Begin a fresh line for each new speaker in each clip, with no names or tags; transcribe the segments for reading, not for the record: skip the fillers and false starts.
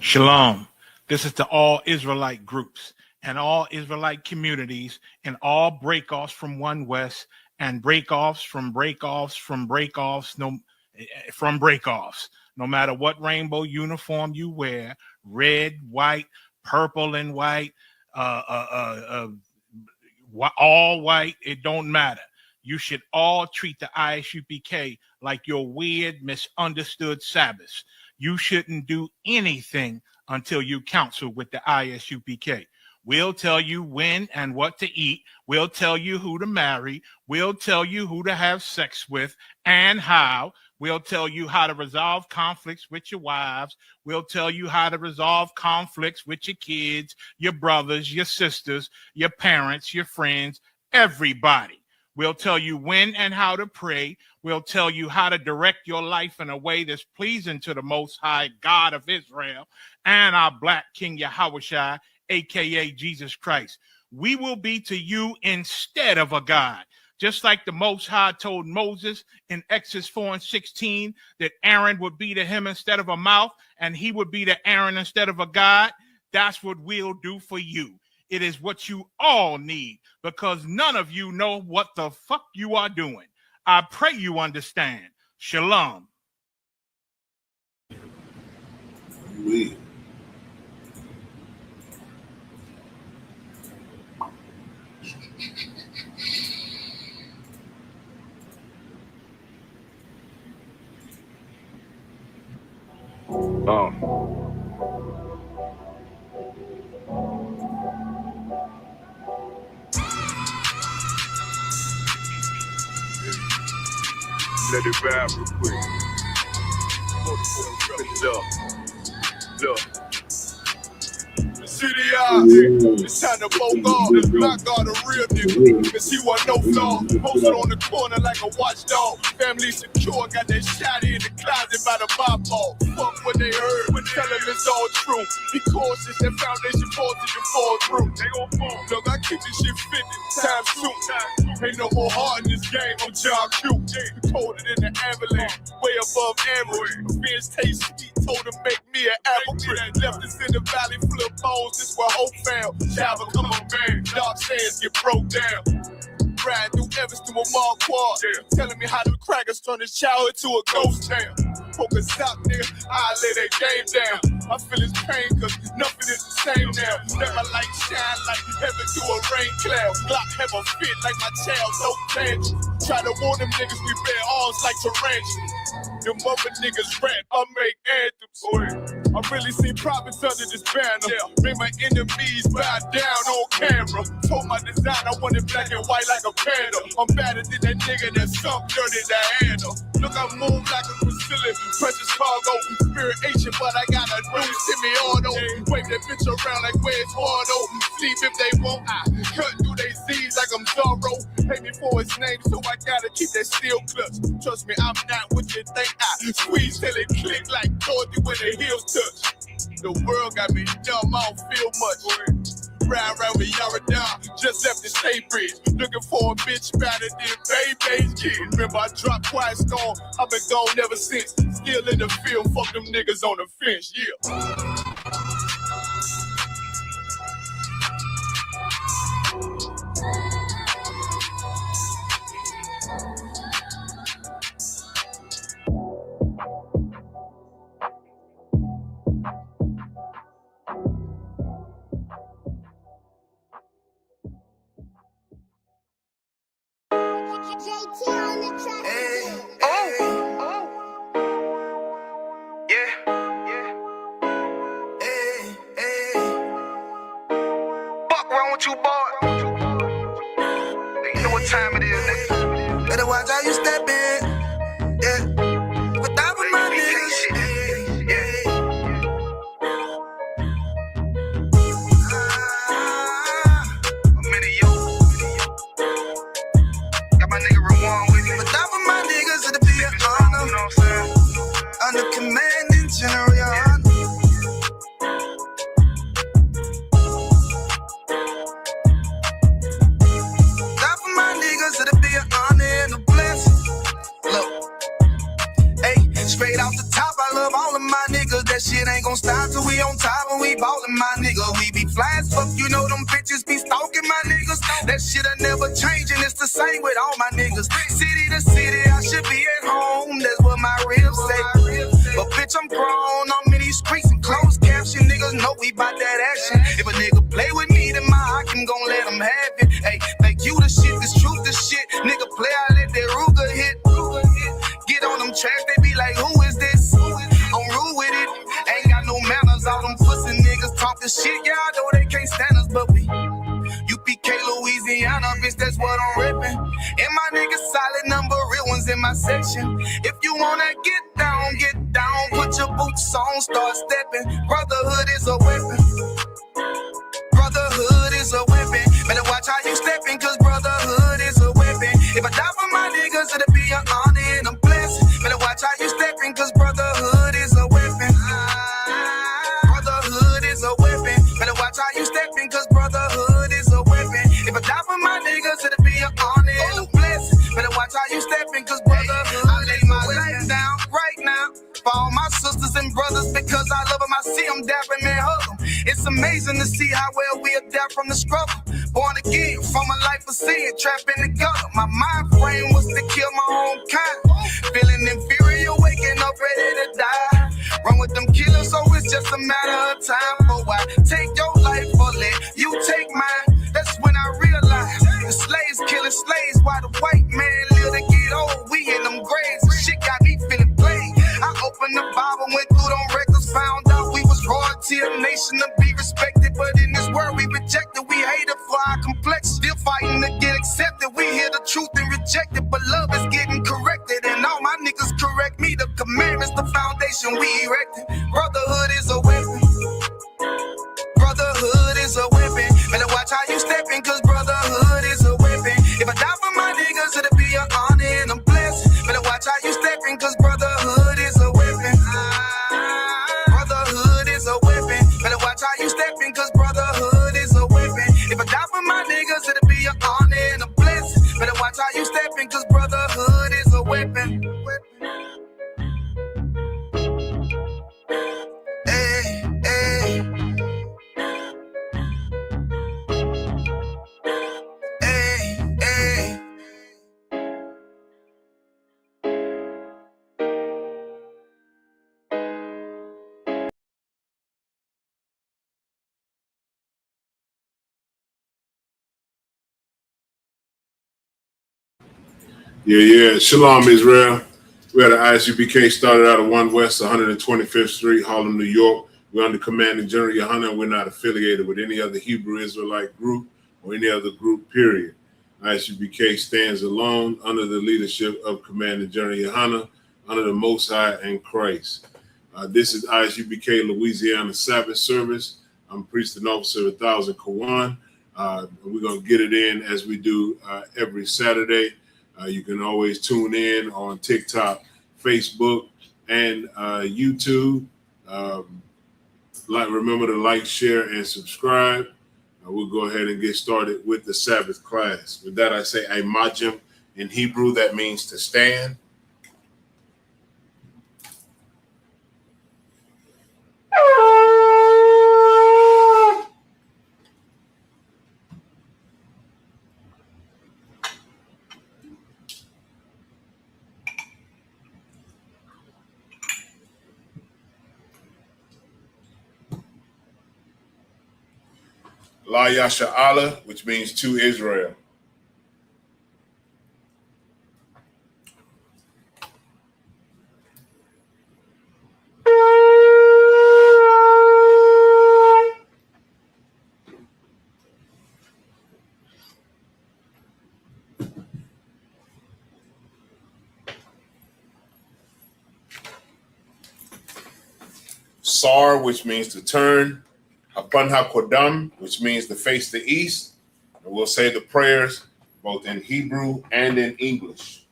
Shalom. This is to all Israelite groups and all Israelite communities and all breakoffs from One West and breakoffs from breakoffs from breakoffs from breakoffs. No matter what rainbow uniform you wear, red, white, purple and white, all white, it don't matter. You should all treat the ISUPK like your weird, misunderstood Sabbaths. You shouldn't do anything until you counsel with the ISUPK. We'll tell you when and what to eat. We'll tell you who to marry. We'll tell you who to have sex with and how. We'll tell you how to resolve conflicts with your wives. We'll tell you how to resolve conflicts with your kids, your brothers, your sisters, your parents, your friends, everybody. We'll tell you when and how to pray. We'll tell you how to direct your life in a way that's pleasing to the Most High God of Israel and our Black King Yahushua, a.k.a. Jesus Christ. We will be to you instead of a God. Just like the Most High told Moses in Exodus 4:16 that Aaron would be to him instead of a mouth and he would be to Aaron instead of a God, that's what we'll do for you. It is what you all need because none of you know what the fuck you are doing. I pray you understand. Shalom.
Oui.
Let it ride real quick. Look. The city out here. It's time to woke off. My God, a real nigga. Cause he wasn't no flaw. Posted on the corner like a watchdog. Family secure. Got that shot in the closet by the mob ball. Fuck what they heard. Tell them it's all true. Be cautious. That foundation falls if you fall through. They gon' fall. Look, I keep this shit 50 times 2. Ain't no more heart in this game. I'm John Q. Colder than the avalanche. Way above average. Fierce taste sweet. Told him make me an apple tree. Left us in the valley full of bones. This where hope found. Java come on, man. Dark sands get broke down. Riding through Evans to a mall quad. Telling me how the crackers turn this childhood to a ghost town. Focus out, nigga. I lay that game down. I feel his pain cause nothing is the same now. Let my light shine like heaven through a rain cloud. Glock have a fit like my child, no tangent. Try to warn them niggas we bear arms like tarantulas. Them mother niggas rap, I make anthems. I really see prophets under this banner. Make my enemies bow down on camera. Told my design I wanted black and white like a panda. I'm better than that nigga that sunk dirty Diana. Look, I move like a Brazilian, precious cargo, spirit Asian, but I got a new semi-auto. Wave that bitch around like where's Wardo. Sleep if they won't, I cut through they Z's like I'm Zorro. Pay me for his name, so I gotta keep that steel clutch. Trust me, I'm not what you think. I squeeze till it click like Dorothy when the heels touch. The world got me dumb, I don't feel much. Round with Yara down, just left the state bridge. Looking for a bitch better than Baby's kid. Remember I dropped Quiet Storm, I've been gone ever since. Still in the field, fuck them niggas on the fence, yeah.
You boy, you know what time it is, nigga. Better watch how you step in, yeah. But that was my niggas, yeah. I'm in yo. Got my nigga Ramon with me. But that was my niggas, it'll be an honor. You know what I'm saying? Under commanding general, your honor. It'll be an honor and a blessing. till we on top and we ballin', my nigga. We be fly as fuck, you know them bitches be stalking my niggas. That shit'll never change, and it's the same with all my niggas. City to city, I should be at home, that's what my ribs say. But bitch, I'm grown, I'm in these streets and closed caption. Niggas know we bout that action. If a nigga play with me, then my Hakim gon' let him have it. Hey, think you the shit, this truth the shit. Nigga play, I let that Ruger hit. Get on them tracks, they be like, who is this? I'm rude with it, ain't got no manners. All them pussy niggas talk the shit, yeah, I know they can't stand us, but we UPK, Louisiana, bitch, that's what I'm rippin'. And my niggas solid, number real ones in my section. If you wanna get down, put your boots on, start stepping. Brotherhood is a weapon. Brotherhood is a weapon. Better watch how you steppin', cause brotherhood is a weapon. If I die for my niggas, it'll be an honor and a blessing. Better watch how you steppin', cause brotherhood is a weapon. Brotherhood is a weapon. Better watch how you steppin', cause brotherhood is a weapon. If I die for my niggas, it'll be an honor and a blessing. Better watch how you steppin', cause brotherhood I lay my life down right now for all my sisters and brothers, because I love them, I see them dapping and hug them. It's amazing to see how well we adapt from the struggle. Born again from a life of sin, trapped in the gutter. My mind frame was to kill my own kind. Feeling inferior, waking up ready to die. Run with them killers, so it's just a matter of time. For why take your life or let you take mine? That's when I realized the slaves killing slaves while the white man live to get old. We in them graves, and shit got me feeling played. I opened the Bible, went through them records, found out we was royalty, a nation to be respected. But in this world we rejected, we hated for our complexion. Still fighting to get accepted. We hear the truth and reject it, but love is getting corrected. And all my niggas correct me. The commandments, the foundation we erected. Brotherhood is a weapon. Brotherhood is a weapon. Better watch how you steppin', cause brotherhood is a weapon. If I die for my niggas, it'll be an honor and a blessing. Better watch how you steppin', cause brotherhood is a weapon. Brotherhood is a weapon. Better watch how you steppin', cause brotherhood is a weapon. If I die for my niggas, it'll be an honor and a blessing. Better watch how you steppin', cause brotherhood is a weapon. Hey, hey. Hey, hey.
Yeah. Shalom, Israel. We had an ISUPK started out of 1 West 125th Street, Harlem, New York. We're under Commanding General Yohana. We're not affiliated with any other Hebrew Israelite group or any other group, period. ISUPK stands alone under the leadership of Commanding General Yohana, under the Most High and Christ. This is ISUPK Louisiana Sabbath service. I'm priest and officer of 1000 Kawan. We're going to get it in as we do every Saturday. You can always tune in on TikTok, Facebook, and YouTube. Remember to like, share, and subscribe. We'll go ahead and get started with the Sabbath class. With that, I say Imajim. In Hebrew, that means to stand. La Yasha Allah, which means to Israel. Sar, which means to turn. Hapan HaKodam, which means to face the east. And we'll say the prayers both in Hebrew and in English.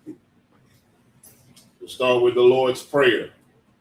We'll start with the Lord's Prayer.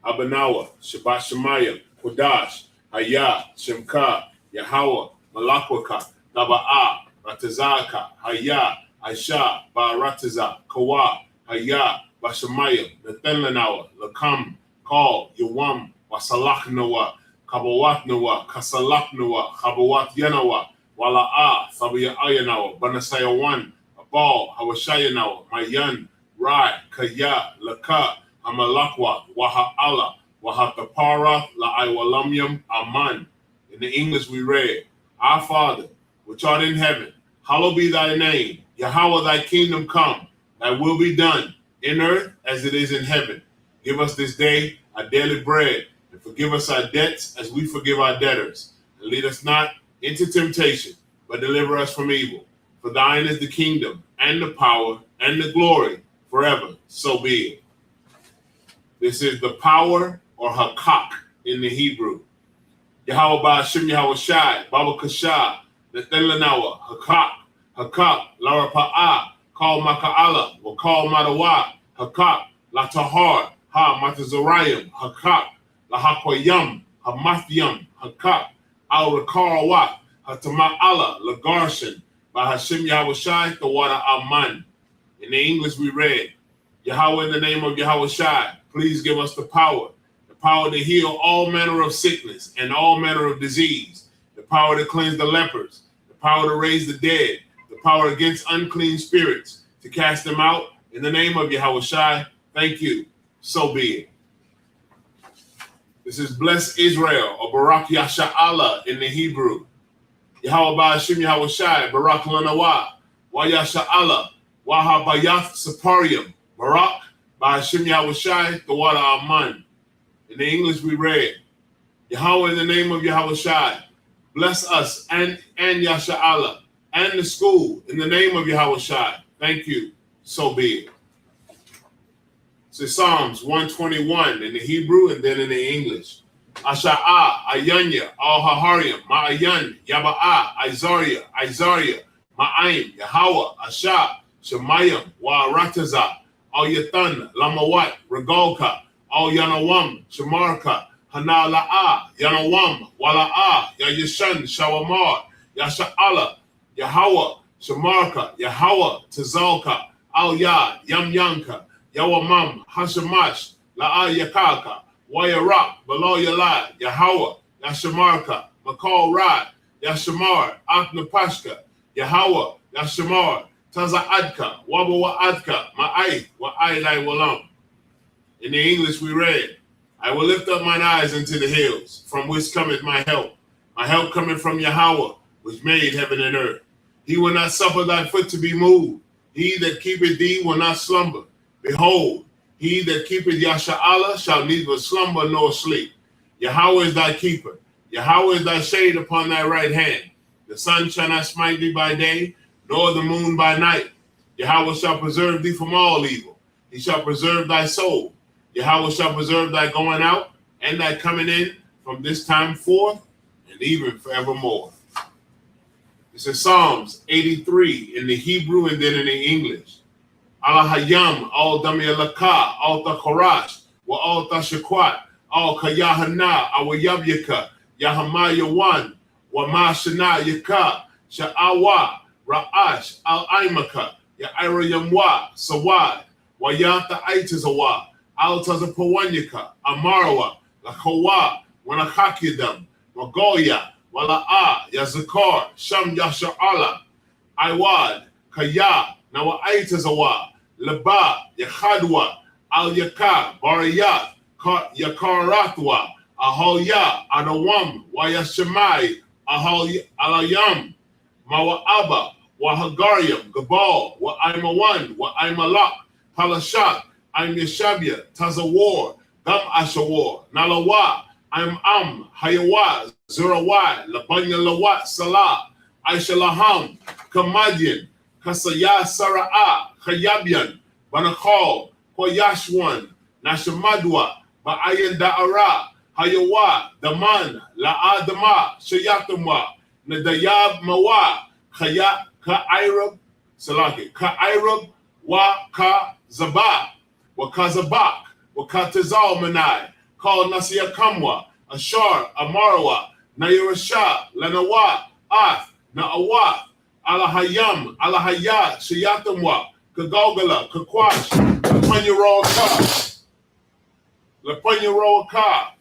Abanawa, Shabbat Shemayim, Kodash, Hayah, Shemka, Yahweh, Malakwaka, Taba'ah, Ratazaka, Hayah, Aisha, Ba'arataza, Kawa, Hayah, Bashamayim, Nathanlanawa, Lakam, Call, Yawam, Wasalaknawa, Kabawatnawa, Kasalaknawa, Kabawat Yanawa, Wala'a, Thabiya Ayanawa, Banasaya 1, Abal, Hawashayanawa, Mayan, Rai, Kaya, Laka, Hamalakwa, Waha'ala, Wahatapara, La'aiwalamyam, Aman. In the English we read, Our Father, which art in heaven, hallowed be thy name. Yahweh, thy kingdom come, thy will be done, in earth as it is in heaven. Give us this day our daily bread, and forgive us our debts as we forgive our debtors. And lead us not into temptation, but deliver us from evil. For thine is the kingdom, and the power, and the glory, forever. So be it. This is the power, or hakak in the Hebrew. Yahweh Ba'ashim Yahweh Shai, Baba Kashah, Netelanawa, Hakak, Lara Pa'a, Kal Maka'ala, or Kal Madawa, Hakak, La Tahar, Ha Matazarayim, Hakak, La Hakwayam, Hamathyam, Hakak, Al Rakarawat, Hatama'ala, Lagarshan, by Hashem Yahweh Shai, the water Aman. In the English we read, Yahweh, in the name of Yahweh Shai, please give us the power to heal all manner of sickness and all manner of disease, the power to cleanse the lepers, the power to raise the dead, the power against unclean spirits, to cast them out in the name of Yahweh Shai. Thank you. So be it. This is Bless Israel, or Barak Yasha'Allah in the Hebrew. Yahweh Ba'ashim Yahweh Shai, Barak Lanawa, Wa Yasha'Allah, Wa HaBayath Saparium, Barak Ba'ashim Yahweh Shai, the water Aman. In the English we read, Yahweh, in the name of Yahweh Shai, bless us and Yasha'Allah and the school in the name of Yahweh Shai. Thank you. So be it. So Psalms 121 in the Hebrew and then in the English. Asha'a, Ayanya, Al Hahariam, Ma'ayan, Yaba'a, Izaria, Ma'aim, Yahweh, Asha, Shemayim, Wa'arataza, Al Yatan, Lamawat, Regalka, Al Yanawam, Shamarka, Hanala'a, Yanawam, Wala'a, Yayashan, Shawamar, Yasha'Allah, Yahweh, Shamarka, Yahweh, Tazalka, Al Yad, Yamyanka, Yawamam, Hashamash, La'a Yakaka, Wayarak, Below Yalad, Yahweh, Yashamarka, Makal Rad, Yashamar, Aknapashka, Yahweh, Yashamar, Taza Adka, Wabawa Adka, Ma'ai, Wa'ai Walam. In the English we read, I will lift up mine eyes into the hills, from which cometh my help. My help cometh from Yahweh, which made heaven and earth. He will not suffer thy foot to be moved. He that keepeth thee will not slumber. Behold, he that keepeth Yasha'Allah shall neither slumber nor sleep. Yahweh is thy keeper. Yahweh is thy shade upon thy right hand. The sun shall not smite thee by day, nor the moon by night. Yahweh shall preserve thee from all evil. He shall preserve thy soul. Yahweh shall preserve thy going out and thy coming in from this time forth and even forevermore. This is Psalms 83 in the Hebrew and then in the English. Alahayam, al Damiyalaka, al Takorash, wa al Tashakwat, al Kayahana, Awayabyaka, Yahamayawan, wa Mashana Yaka, Sha'awa, Ra'ash, al Aimaka, Ya'ira Yamwa, Sawad, Wayata Aitazawa, al Tazapawanyaka, Amarawa, Lakawa, Wanakakidam, Wagoya, Wala'a, Yazakar, Sham Yasha'Allah, Iwad, Kaya, Nawa Aitazawa, Laba, Yakhadwa, Al Yaka, Barayat, Yakaratwa, Ahalya, Adawam, Wayashamai, Alayam, Mawa'aba, Wahagariam, Gabal, Wa'aimawan, Wa'aimalak, Halashat, I'm Yeshabia, Tazawar, Gam Ashawar, Nalawa, I'm Hayawaz, Zurawai, Labanya Lawat, Salah, Aishalaham, Kamadian, Kasaya Sara'a, Khayabian, Banakal, Koyashwan, Nashamadwa, Ba'ayan Da'ara, Hayawa, Daman, La'adama, Shayatamwa, Nadayab Mawa, Khaya, Ka'irab, Salaki, Ka'irab, Wa Ka Zabak, Wa Kazabak, Wa Katazal Manai, Kal Nasia Kamwa, Ashar, Amarawa, Nayarasha, Lanawa, Ath, Na'awath, Alahayam, Alahaya, Shayatamwa, Kagogala, Kakwash, Lapanya Ka,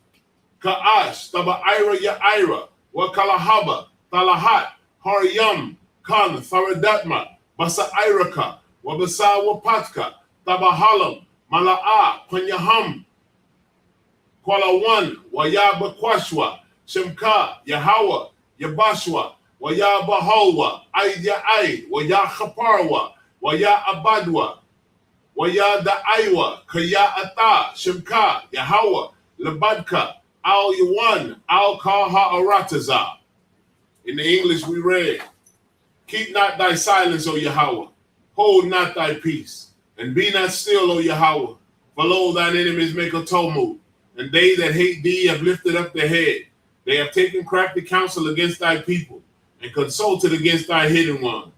Ka'ash, Taba Ira Ya'ira, Wa Kalahaba, Talahat, Haryam, Kan, Faradatma, Basa Iraka, Wabasa Wapatka, Tabahalam, Mala'a, Panyaham, Kuala 1, Wayaba Kwashwa, Shemka, Yahawa, Yabashwa, Wayaba Halwa, Aida Ai, Waya Khaparwa, Waya Abadwa, Waya da Aiwa, Kaya Ata, Shemka, Yahawa, Labadka, Al Yawan, Al Kaha Arataza. In the English we read, keep not thy silence, O Yahweh, hold not thy peace, and be not still, O Yahweh, for lo, thine enemies make a tumult, and they that hate thee have lifted up their head. They have taken crafty counsel against thy people, and consulted against thy hidden one.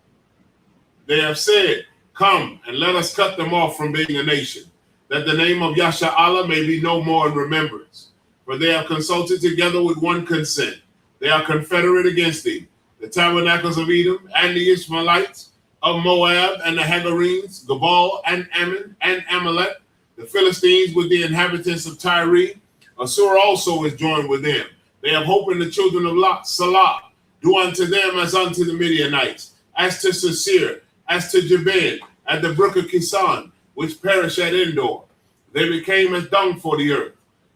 They have said, come, and let us cut them off from being a nation, that the name of Yasha Allah may be no more in remembrance. For they have consulted together with one consent. They are confederate against thee, the tabernacles of Edom, and the Ishmaelites, of Moab, and the Hagarenes, Gabal, and Ammon, and Amalek, the Philistines with the inhabitants of Tyre. Assur also is joined with them. They have hope in the children of Salah. Do unto them as unto the Midianites, as to Sisir, as to Jabin, at the brook of Kisan, which perish at Endor. They became as dung for the earth.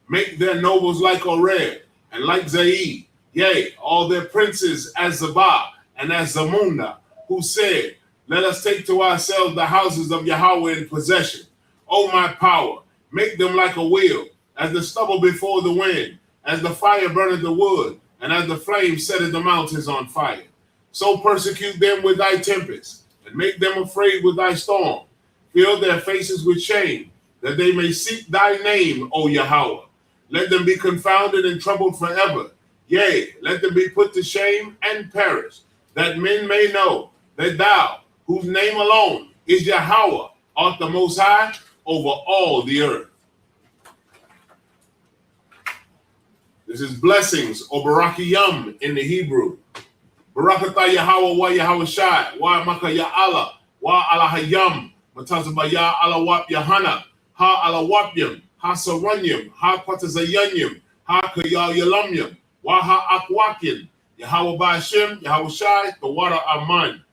Make their nobles like Oreb, and like Zaid, yea, all their princes as Zabah, and as Zamunda, who said, let us take to ourselves the houses of Yahweh in possession. O my power, make them like a wheel, as the stubble before the wind, as the fire burneth the wood, and as the flame setteth the mountains on fire. So persecute them with thy tempest, and make them afraid with thy storm. Fill their faces with shame, that they may seek thy name, O Yahweh. Let them be confounded and troubled forever. Yea, let them be put to shame and perish, that men may know that thou, whose name alone is Yahweh, art the Most High over all the earth. This is blessings, or barakiyam in the Hebrew. Barakatah Yahweh wa Yahweh Shai, wa Maka Ya Allah, wa Alahayam, Matazaba Ya Alawap Yahana, Ha Alawapyam, Ha Saranyam, Ha Patazayanyam, Ha Kaya Yalamyam, wa Ha Akwakin, Yahweh Ba'ashem, Yahweh Shai, the water Aman.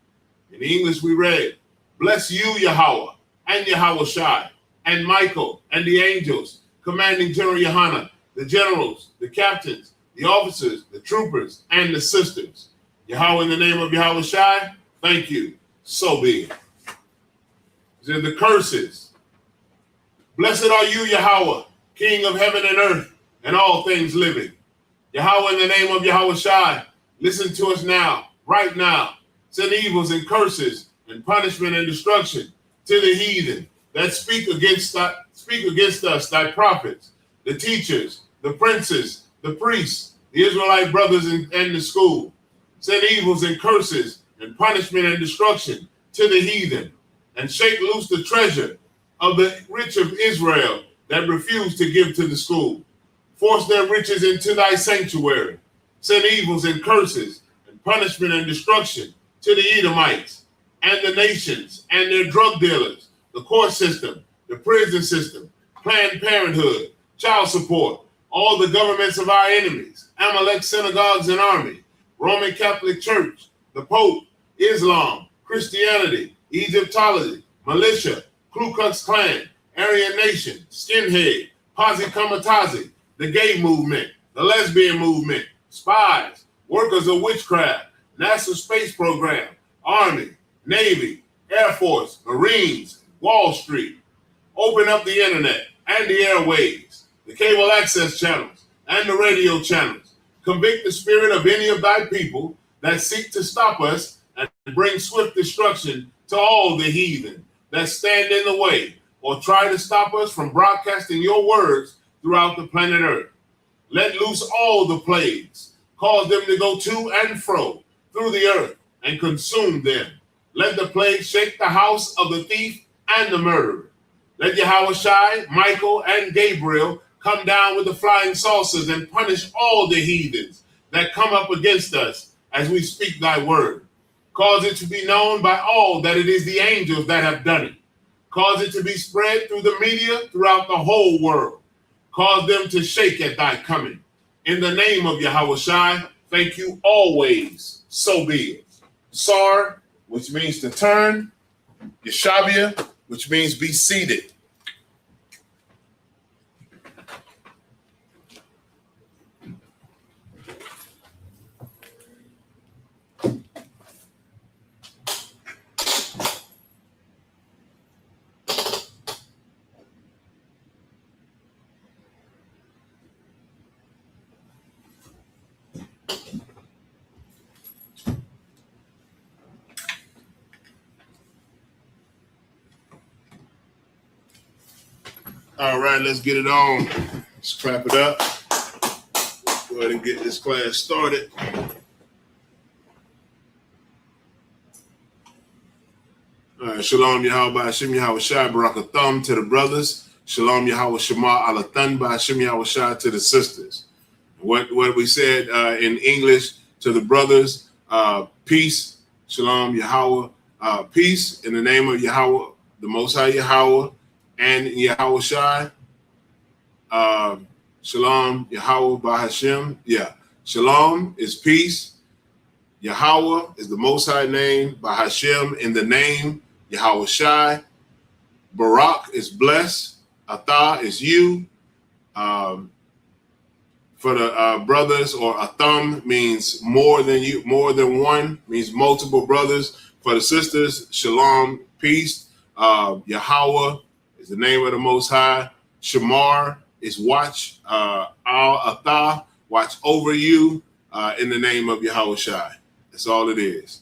In English we read, bless you, Yahweh, and Yahweh Shai, and Michael, and the angels, commanding General Yohanan, the generals, the captains, the officers, the troopers, and the sisters. Yahweh, in the name of Yahweh Shai, thank you. So be it. These are the curses. Blessed are you, Yahweh, King of heaven and earth, and all things living. Yahweh, in the name of Yahweh Shai, listen to us now, right now. Send evils and curses and punishment and destruction to the heathen that speak against us, thy prophets, the teachers, the princes, the priests, the Israelite brothers and the school. Send evils and curses and punishment and destruction to the heathen, and shake loose the treasure of the rich of Israel that refuse to give to the school. Force their riches into thy sanctuary. Send evils and curses and punishment and destruction to the Edomites and the nations and their drug dealers, the court system, the prison system, Planned Parenthood, child support, all the governments of our enemies, Amalek synagogues and army, Roman Catholic Church, the Pope, Islam, Christianity, Egyptology, militia, Ku Klux Klan, Aryan Nation, Skinhead, Posse Comitazi, the gay movement, the lesbian movement, spies, workers of witchcraft, NASA space program, Army, Navy, Air Force, Marines, Wall Street. Open up the internet and the airwaves, the cable access channels and the radio channels. Convict the spirit of any of thy people that seek to stop us and bring swift destruction to all the heathen that stand in the way or try to stop us from broadcasting your words throughout the planet Earth. Let loose all the plagues, cause them to go to and fro through the earth and consume them. Let the plague shake the house of the thief and the murderer. Let Yahweh Shai, Michael, and Gabriel come down with the flying saucers and punish all the heathens that come up against us as we speak thy word. Cause it to be known by all that it is the angels that have done it. Cause it to be spread through the media throughout the whole world. Cause them to shake at thy coming. In the name of Yahweh Shai, thank you always. So be it. Sar, which means to turn. Yeshavia, which means be seated. All right, let's get it on. Let's clap it up. Go ahead and get this class started. All right, Shalom Yahweh Hashem Yahweh Shai Barakatham to the brothers. Shalom Yahweh Shema Alathan Hashem Yahweh Shai to the sisters. What we said in English to the brothers, peace, Shalom Yahweh, peace in the name of Yahweh, the Most High Yahweh, and Yahweh Shai. Shalom Yahweh Bahashem. Yeah. Shalom is peace. Yahweh is the Most High name. Bahashem in the name. Yahweh Shai. Barak is blessed. Atah is you. For the brothers, or Atham means more than you, more than one, means multiple brothers. For the sisters, Shalom, peace. Yahweh is the name of the Most High. Shamar is watch. Al-Athah, watch over you in the name of Yahweh Shai. That's all it is.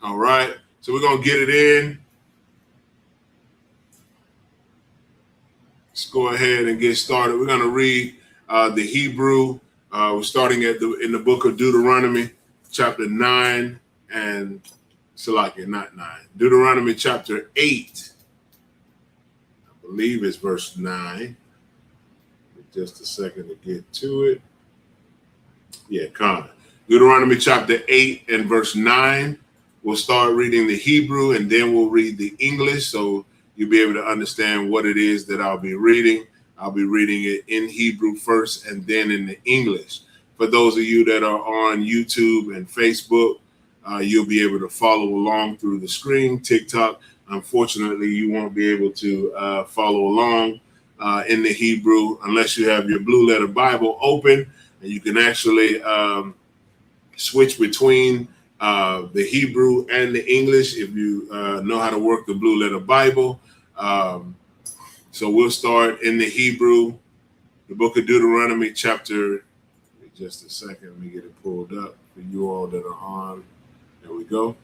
All right. So we're going to get it in. Let's go ahead and get started. We're going to read the Hebrew. We're starting in the book of Deuteronomy, chapter 9 and Salakia, not 9. Deuteronomy chapter 8. I believe it's verse 9. Just a second to get to it. Yeah, come on. Deuteronomy chapter 8 and verse 9. We'll start reading the Hebrew and then we'll read the English, so you'll be able to understand what it is that I'll be reading. I'll be reading it in Hebrew first and then in the English. For those of you that are on YouTube and Facebook, you'll be able to follow along through the screen. TikTok, unfortunately, you won't be able to follow along in the Hebrew unless you have your Blue Letter Bible open, and you can actually switch between the Hebrew and the English if you know how to work the Blue Letter Bible. So we'll start in the Hebrew, the book of Deuteronomy chapter, just a second, let me get it pulled up for you all that are on. There we go.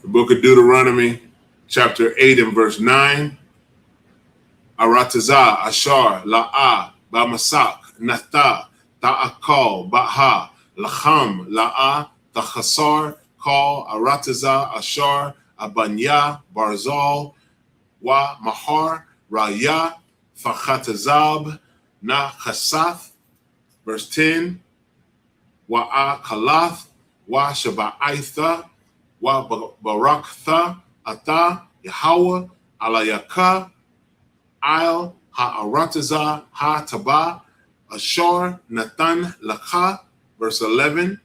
The book of Deuteronomy chapter 8 and verse 9. Aratazah, Ashar, La'ah, Bamasak, Natha, Ta'akal, Baha, Lacham, La'ah, Tachasar, Kal, Aratazah, Ashar, Abanya, Barzal, Wa Mahar, Raya, Fachatazab, Na Chasath. Verse 10. Wa Kalath, Wa Shaba'aitha, Wa Baraktha, Ata, Yahweh, Alayaka, Al, Ha'aratazah, Ha-Taba, Ashar, Nathan, Laka. Verse 11.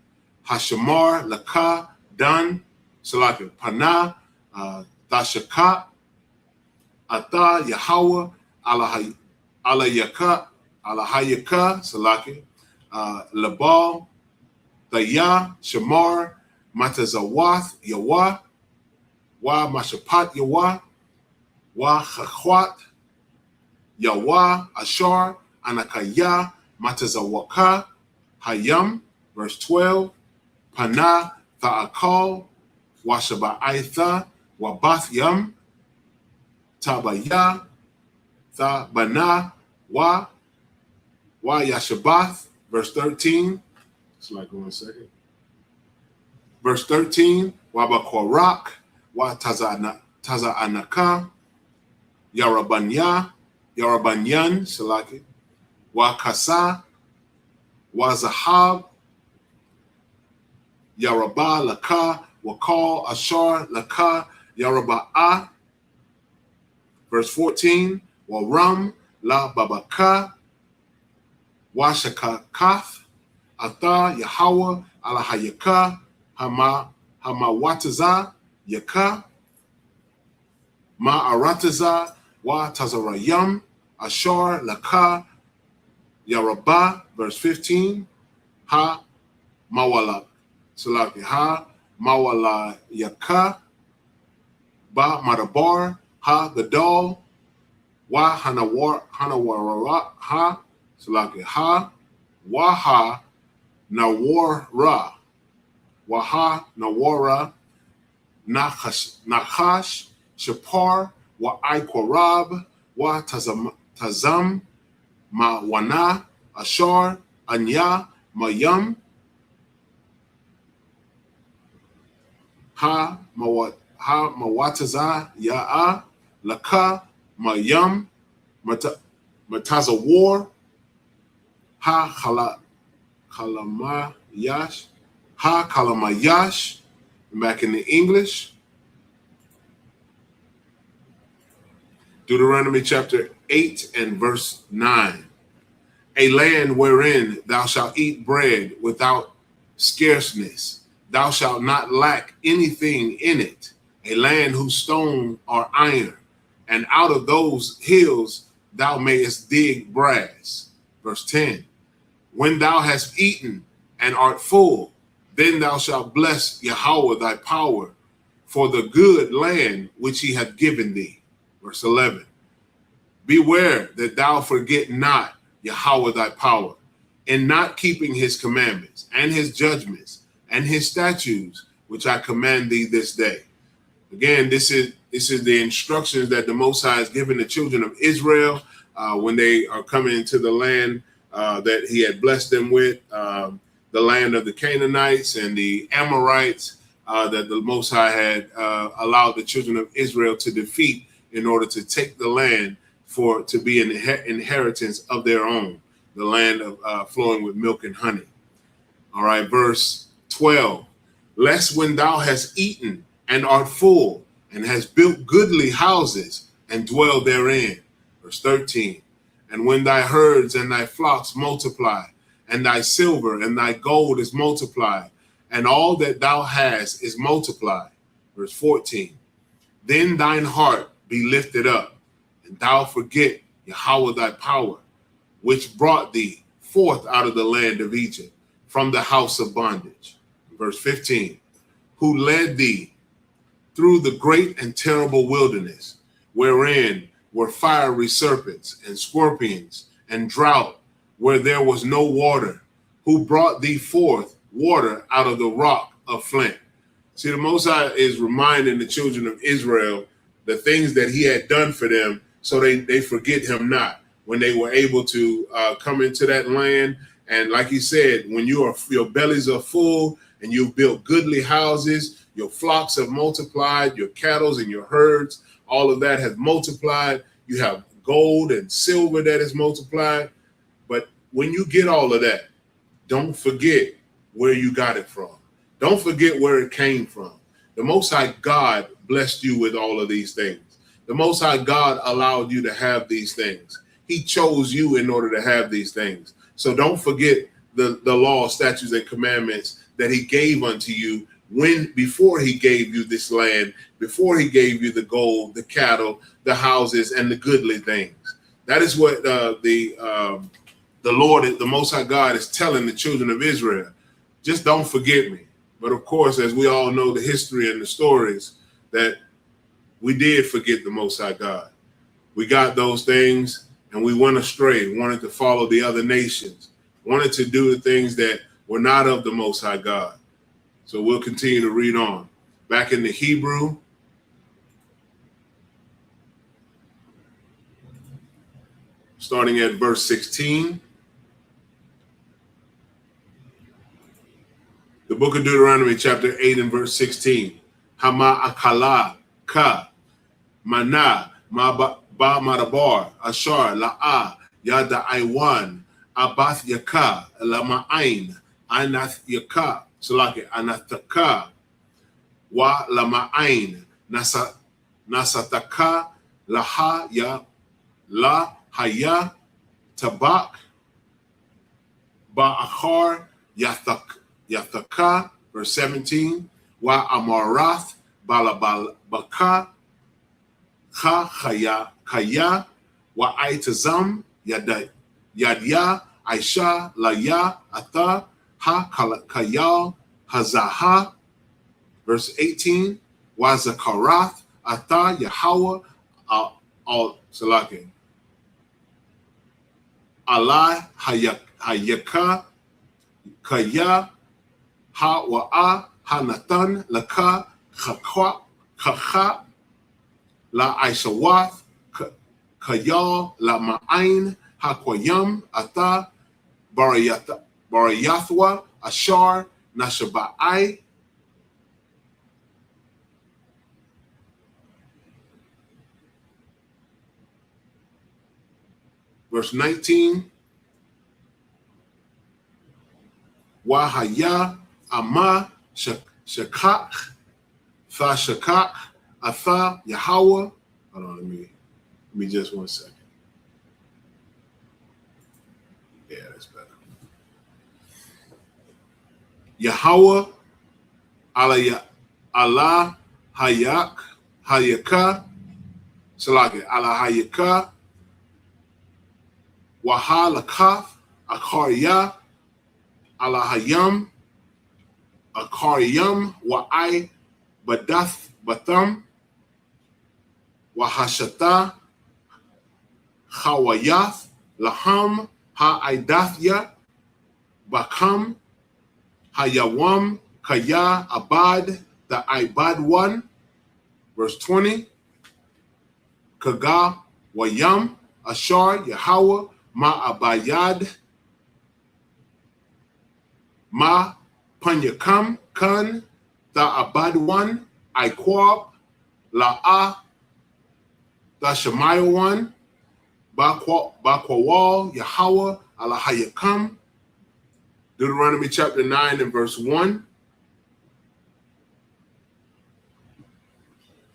Hashamar, Laka, Dan, Salaka, Pana, Tashakat, Ata, Yahweh, Alayaka, Salaki, Labal, Taya, Shamar, Matazawath, Yawah, Wa Mashapat Yawah, Wa Chachwat, Yawah, Ashar, Anakaya, Matazawaka, Hayam, verse 12, Pana, Ta'akal, Washaba'aitha, Wabath Yam, Tabaya, Thabana, Wa Yashabath, verse 13. It's like 1 second. Verse 13, Wabakorak, Wa Taza'anaka, Yarabanyan, Salaki, Wa Kasa, Wa Zahab, Yaraba Laka, Wakal Ashar Laka, Yaraba'ah. Verse 14, Waram La Babaka, Washakath, Atha, Yahweh, Alahayaka, Hamawataza, Yaka, Ma'arataza, Wa Tazarayam, Ashar, Laka, Yarabah, verse 15, Ha Mawala, Salaki, Ha Mawala Yaka, Ba Madabar, Ha Gadol, Wa Hanawara, Ha Salaki, Ha Waha Nawara, Waha Nawara, Nachash, Shapar, Wa Iqarab, Wa Tazam, Ma Wana, Ashar, Anya, Mayam, Ha Mawataza, Ya'a, Laka, Mayam, Matazawar, Ha Kalamayash, Ha Kalamayash, back in the English. Deuteronomy chapter 8 and verse 9. A land wherein thou shalt eat bread without scarceness. Thou shalt not lack anything in it. A land whose stone are iron, and out of those hills thou mayest dig brass. Verse 10. When thou hast eaten and art full, then thou shalt bless Yahweh thy power for the good land which he hath given thee. Verse 11. Beware that thou forget not Yahweh thy power, in not keeping his commandments and his judgments and his statutes, which I command thee this day. Again, this is the instructions that the Most High has given the children of Israel when they are coming into the land that he had blessed them with, the land of the Canaanites and the Amorites that the Most High had allowed the children of Israel to defeat in order to take the land to be an inheritance of their own, the land of flowing with milk and honey. All right, verse 12. Lest when thou hast eaten and art full, and hast built goodly houses and dwell therein. Verse 13. And when thy herds and thy flocks multiply, and thy silver and thy gold is multiplied, and all that thou hast is multiplied. Verse 14. Then thine heart be lifted up, and thou forget Yahweh thy power, which brought thee forth out of the land of Egypt, from the house of bondage. Verse 15. Who led thee through the great and terrible wilderness, wherein were fiery serpents and scorpions and drought, where there was no water, who brought thee forth water out of the rock of flint. See, the Most High is reminding the children of Israel the things that he had done for them, so they forget him not when they were able to come into that land. And like he said, when your bellies are full and you've built goodly houses, your flocks have multiplied, your cattle and your herds, all of that has multiplied. You have gold and silver that is multiplied. But when you get all of that, don't forget where you got it from. Don't forget where it came from. The Most High God blessed you with all of these things. The Most High God allowed you to have these things. He chose you in order to have these things. So don't forget the law, statutes, and commandments that he gave unto you before he gave you this land, before he gave you the gold, the cattle, the houses, and the goodly things. That is what the Lord, the Most High God, is telling the children of Israel. Just don't forget me. But of course, as we all know the history and the stories, that we did forget the Most High God. We got those things and we went astray, wanted to follow the other nations, wanted to do the things that were not of the Most High God. So we'll continue to read on. Back in the Hebrew, starting at verse 16. The book of Deuteronomy, chapter 8 and verse 16. Hama akala ka mana ma ba marabar ashar la'a yada aiwan abath yaka lama ain anath yaka salaki anathaka wa lama ain nasataka laha ya la haya tabak Ba'achar Yathaka, verse 17. Wa Amarath Balabaka Kaya Wa Aitazam Yadya Aisha Laya Atha Ha Kayal Hazaha, verse 18. Wa Zakarath Atha Yahweh al Salake Allah Hayaka Kaya Ha Wa'a Hanathan Laka Kha La Aishawath Kayal La Ma'ain Hakwayam Atha Barayathwa Ashar Nashaba'ai. Verse 19. Wahaya Ama Shakak Tha Shakak Atha Yahweh. Hold on, let me just 1 second. Yeah, that's better. Yahweh Allah Hayaka Salaki Allah Hayaka Wahalakaf Akarya Alahayam Akaryam Wa'ai Badath Batham Wahashata Hawayath Laham Ha'aidathya Bakam Hayawam Kaya Abad the Ibad one, verse 20. Kaga Wayam Ashar Yahweh Ma Abayad Ma Panyakam Kan the Abad one, Iquab La'ah the Shemaiah one, Bakwawal Yahweh Alahayakam. Deuteronomy chapter 9 and verse 1.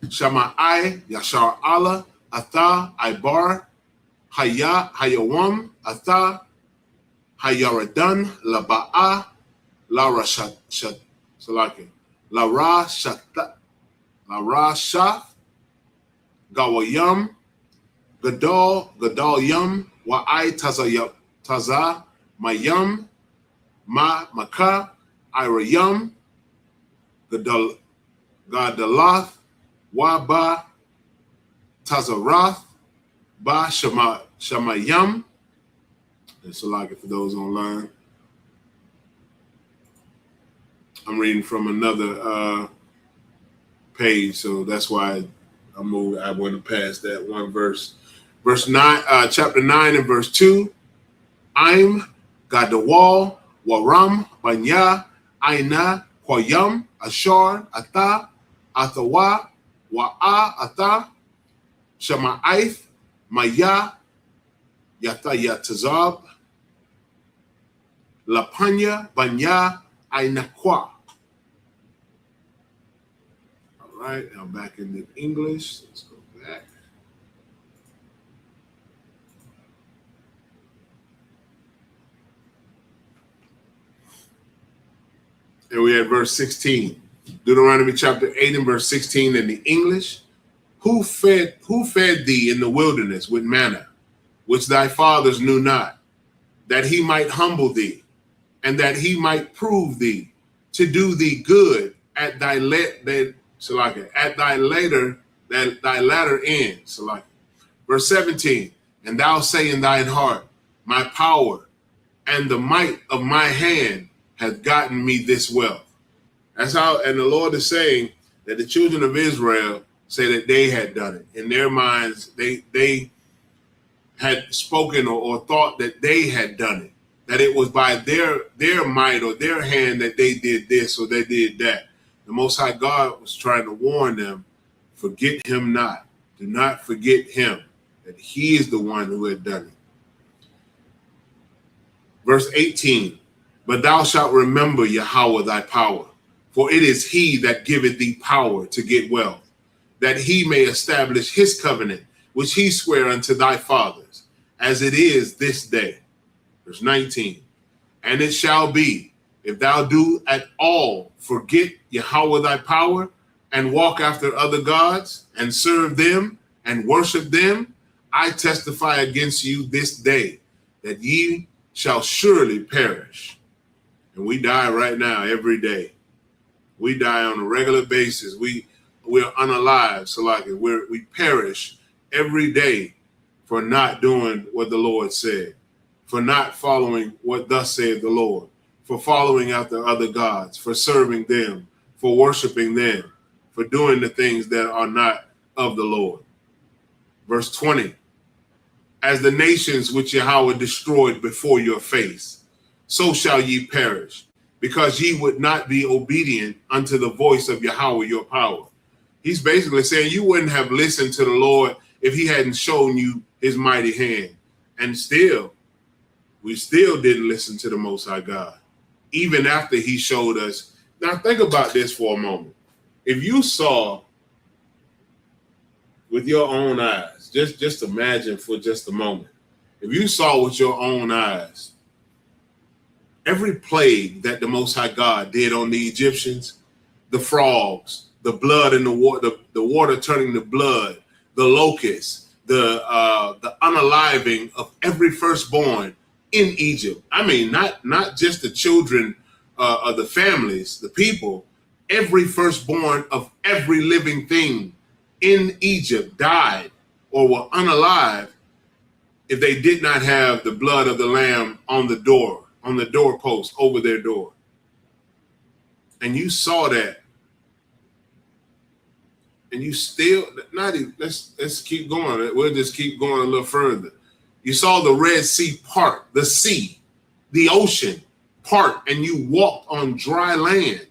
Shama'ai Yashar Allah Atha Ibar Hayawam Atha Hayaradan Laba'a La Rashat Salaki La Rashath Gawayam Gadal Yam Wa'ai Taza Mayam Ma Maka Irayam Gadalath Waba Tazarath Ba Shamayam. It's a like it for those online. I'm reading from another page, so that's why I went past that one verse. Verse 9, chapter 9 and verse 2. I'm Gadawal Waram Banya Aina Kwayam Ashar Ata Athawa Wa'a Ata Shama'aith Maya Yata Yatazab Lapanya Banya Ainakwa. All right, now back in the English. Let's go back. And we had verse 16. Deuteronomy chapter 8 and verse 16 in the English. Who fed thee in the wilderness with manna, which thy fathers knew not, that he might humble thee, and that he might prove thee, to do thee good at thy latter end. Verse 17. And thou say in thine heart, my power and the might of my hand hath gotten me this wealth. That's how, and the Lord is saying that the children of Israel say that they had done it. In their minds, they had spoken or thought that they had done it, that it was by their might or their hand that they did this or they did that. The Most High God was trying to warn them, forget him not. Do not forget him, that he is the one who had done it. Verse 18, but thou shalt remember Yahweh thy power, for it is he that giveth thee power to get wealth, that he may establish his covenant, which he sware unto thy fathers, as it is this day. Verse 19, And it shall be, if thou do at all forget Yahweh thy power, and walk after other gods, and serve them, and worship them, I testify against you this day, that ye shall surely perish. And we die right now every day. We die on a regular basis. We're unalive, so like we perish every day for not doing what the Lord said, for not following what thus saith the Lord, for following after other gods, for serving them, for worshiping them, for doing the things that are not of the Lord. Verse 20, as the nations which Yahweh destroyed before your face, so shall ye perish, because ye would not be obedient unto the voice of Yahweh your power. He's basically saying you wouldn't have listened to the Lord if he hadn't shown you his mighty hand. And still, we still didn't listen to the Most High God, even after he showed us. Now think about this for a moment. If you saw with your own eyes, just imagine for just a moment, if you saw with your own eyes every plague that the Most High God did on the Egyptians, the frogs, the blood in the water turning to blood, the locusts, the unaliving of every firstborn in Egypt. I mean, not just the children of the families, the people, every firstborn of every living thing in Egypt died or were unalive if they did not have the blood of the lamb on the door, on the doorpost over their door. And you saw that. And you still not even, let's keep going. We'll just keep going a little further. You saw the Red Sea part, the sea, the ocean part, and you walked on dry land.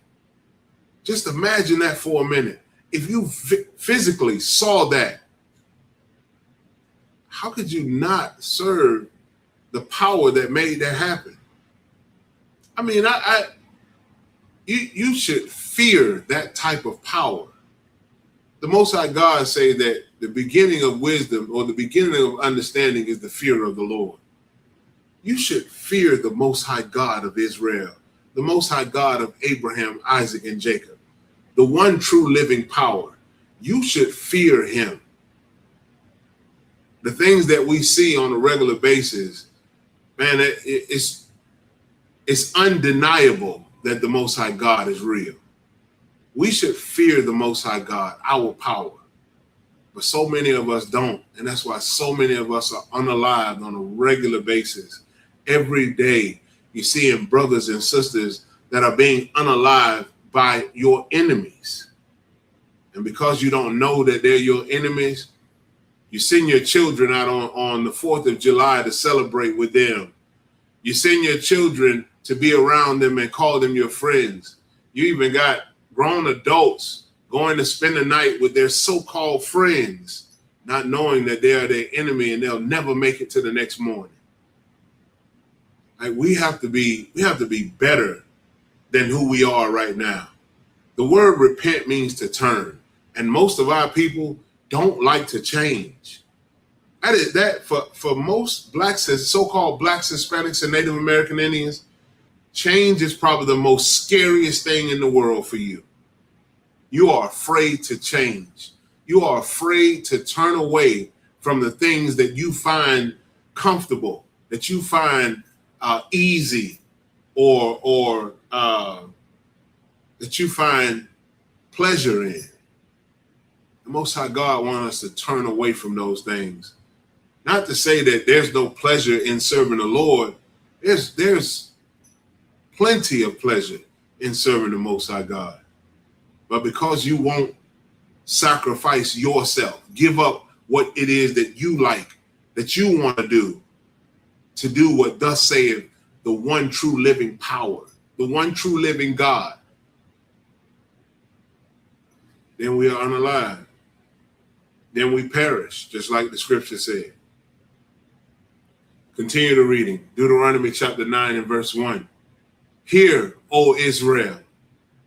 Just imagine that for a minute. If you physically saw that, how could you not serve the power that made that happen? I mean, you should fear that type of power. The Most High God say that the beginning of wisdom or the beginning of understanding is the fear of the Lord. You should fear the Most High God of Israel, the Most High God of Abraham, Isaac, and Jacob, the one true living power. You should fear him. The things that we see on a regular basis, man, it's undeniable that the Most High God is real. We should fear the Most High God, our power. But so many of us don't. And that's why so many of us are unalived on a regular basis. Every day, you're seeing brothers and sisters that are being unalived by your enemies. And because you don't know that they're your enemies, you send your children out on the 4th of July to celebrate with them. You send your children to be around them and call them your friends. You even got grown adults going to spend the night with their so-called friends, not knowing that they are their enemy and they'll never make it to the next morning. Like we have to be better than who we are right now. The word repent means to turn, and most of our people don't like to change. That for most blacks, so-called blacks, Hispanics, and Native American Indians, change is probably the most scariest thing in the world for you. You are afraid to change. You are afraid to turn away from the things that you find comfortable, that you find easy, or that you find pleasure in. The Most High God wants us to turn away from those things. Not to say that there's no pleasure in serving the Lord. There's plenty of pleasure in serving the Most High God. But because you won't sacrifice yourself, give up what it is that you like, that you want to do what thus saith the one true living power, the one true living God, then we are unalive. Then we perish, just like the scripture said. Continue the reading. Deuteronomy chapter 9 and verse 1. Hear, O Israel,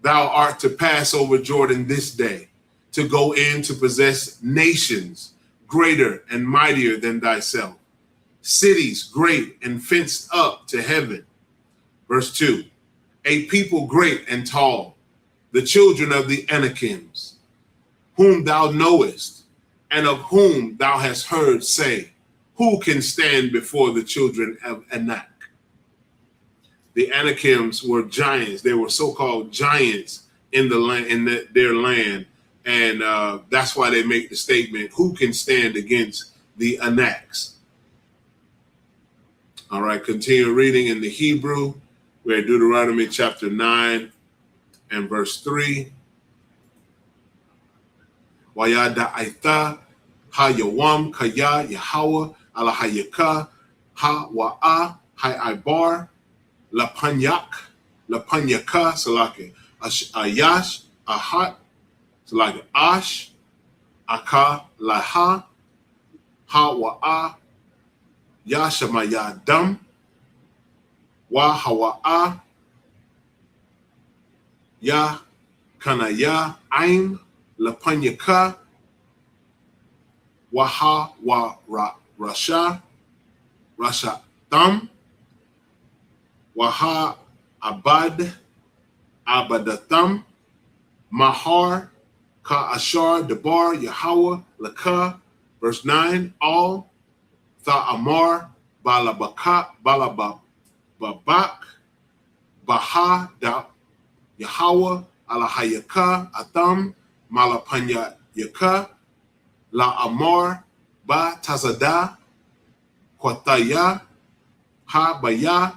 thou art to pass over Jordan this day, to go in to possess nations greater and mightier than thyself, cities great and fenced up to heaven. Verse 2, a people great and tall, the children of the Anakims, whom thou knowest, and of whom thou hast heard say, who can stand before the children of Anak? The Anakims were giants. They were so-called giants in the land, in their land, and that's why they make the statement, who can stand against the Anaks? All right, continue reading in the Hebrew. We're at Deuteronomy chapter 9 and verse 3. Wayada aita ha yawam kaya Yahweh ala hayaka ha wa'a ha ibar la panyaka salake ayash ahat salake ash aka laha ha wa'a yashamaya dam wa hawa'a ya kanaya aim lapanyaka waha wa rasha tam waha abadatam mahar ka ashar debar Yahweh laka. Verse 9, all Amar balabaka balababak baha da Yahweh ala hayaka atam malapanya yaka la amar ba tazada kwataya ha baya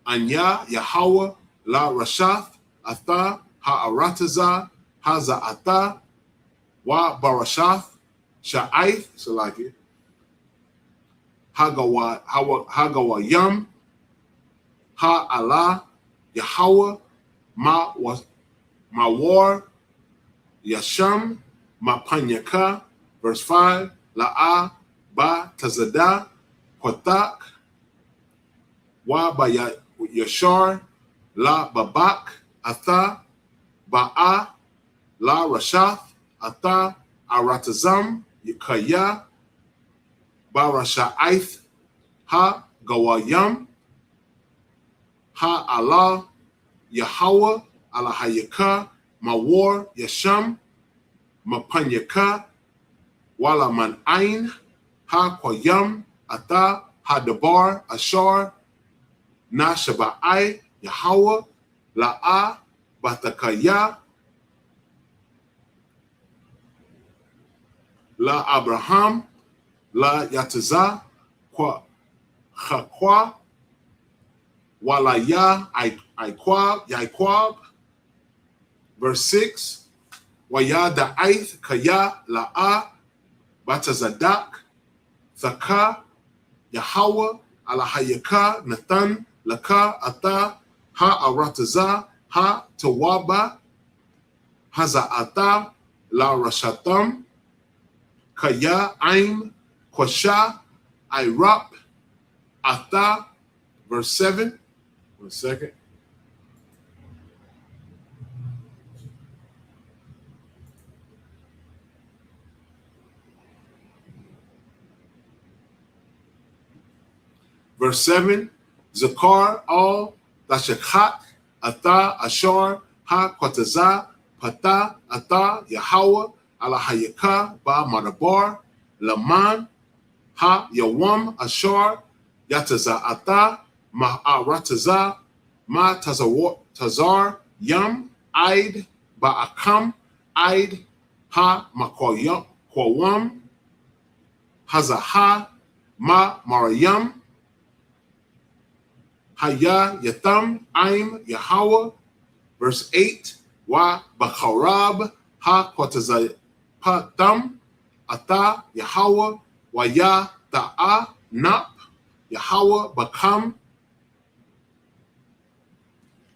anya Yahweh la rashath atha ha arataza ha za'ata wa barashath sha'aith salaki hagawa yam ha Allah Yahweh ma war yasham ma panyaka. Verse 5, la'a ba tazada kwatak wa ba yashar la babak atha ba'a la rashath atha aratazam yikaya barasha'aith ha gawayam ha Allah Yahweh ala hayaka mawar yasham mapanyaka wala man ain ha kwayam ata ha dabar ashar na shaba'ai Yahweh la'a batakaya la Abraham la yataza kwa chakwa wala ya Yaikwab. Verse 6, waya da'aith kaya la'a batazadak thaka Yahweh ala hayaka Nathan laka ata ha arataza ha tawaba haza'ata la rashatam kaya aim kwasha irap ata. Verse 7, 1 second. Verse 7, Zakar al Dashakhat Ata Ashar Ha Kwataza Pata Ata Yahweh ala Hayaka Ba Madabar Laman Ha Yawam Ashar Yataza Ata Ma'arataza Ma Tazar Yam Aid Ba'akam Aid Ha Makwawam Hazaha Ma Marayam Haya Yatam Aim Yahweh. Verse 8, Wa Bakharab Ha Kwatazapatam Ata Yahweh Waya Ta'a Nap Yahweh Bakam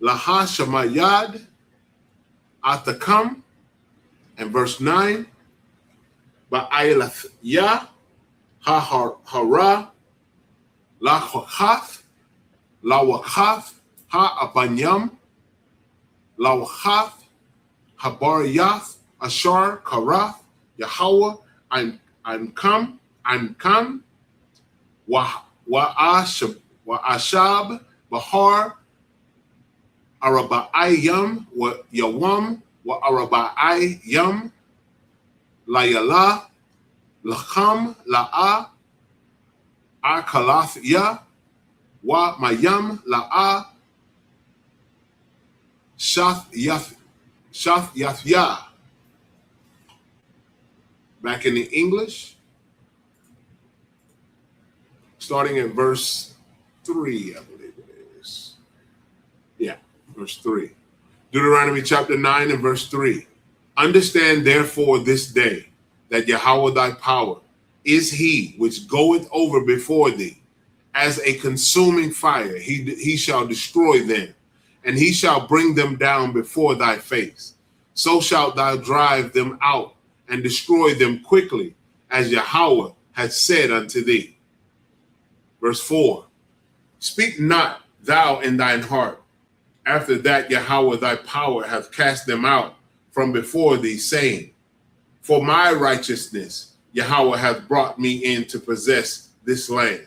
Laha Shamayad Atakam. And verse 9, Ba'ailath Ya Ha Hara La Chokhath La Wakath Ha Abanyam La Wakath Habariyath Ashar Karath Yahweh I'm come Wa Ashab Bahar Araba'ayam wa Yawam wa Araba'ayam La Yala Lacham La'a Akalathya wa Mayam La'a Shathyathya. Back in the English, starting at verse 3, I believe it is. Yeah, verse 3. Deuteronomy chapter 9 and verse 3. Understand therefore this day that Yahweh thy power is he which goeth over before thee as a consuming fire. He shall destroy them, and he shall bring them down before thy face. So shalt thou drive them out and destroy them quickly, as Yahweh hath said unto thee. Verse 4. Speak not thou in thine heart, after that Yahweh thy power hath cast them out from before thee, saying, for my righteousness Yahweh hath brought me in to possess this land.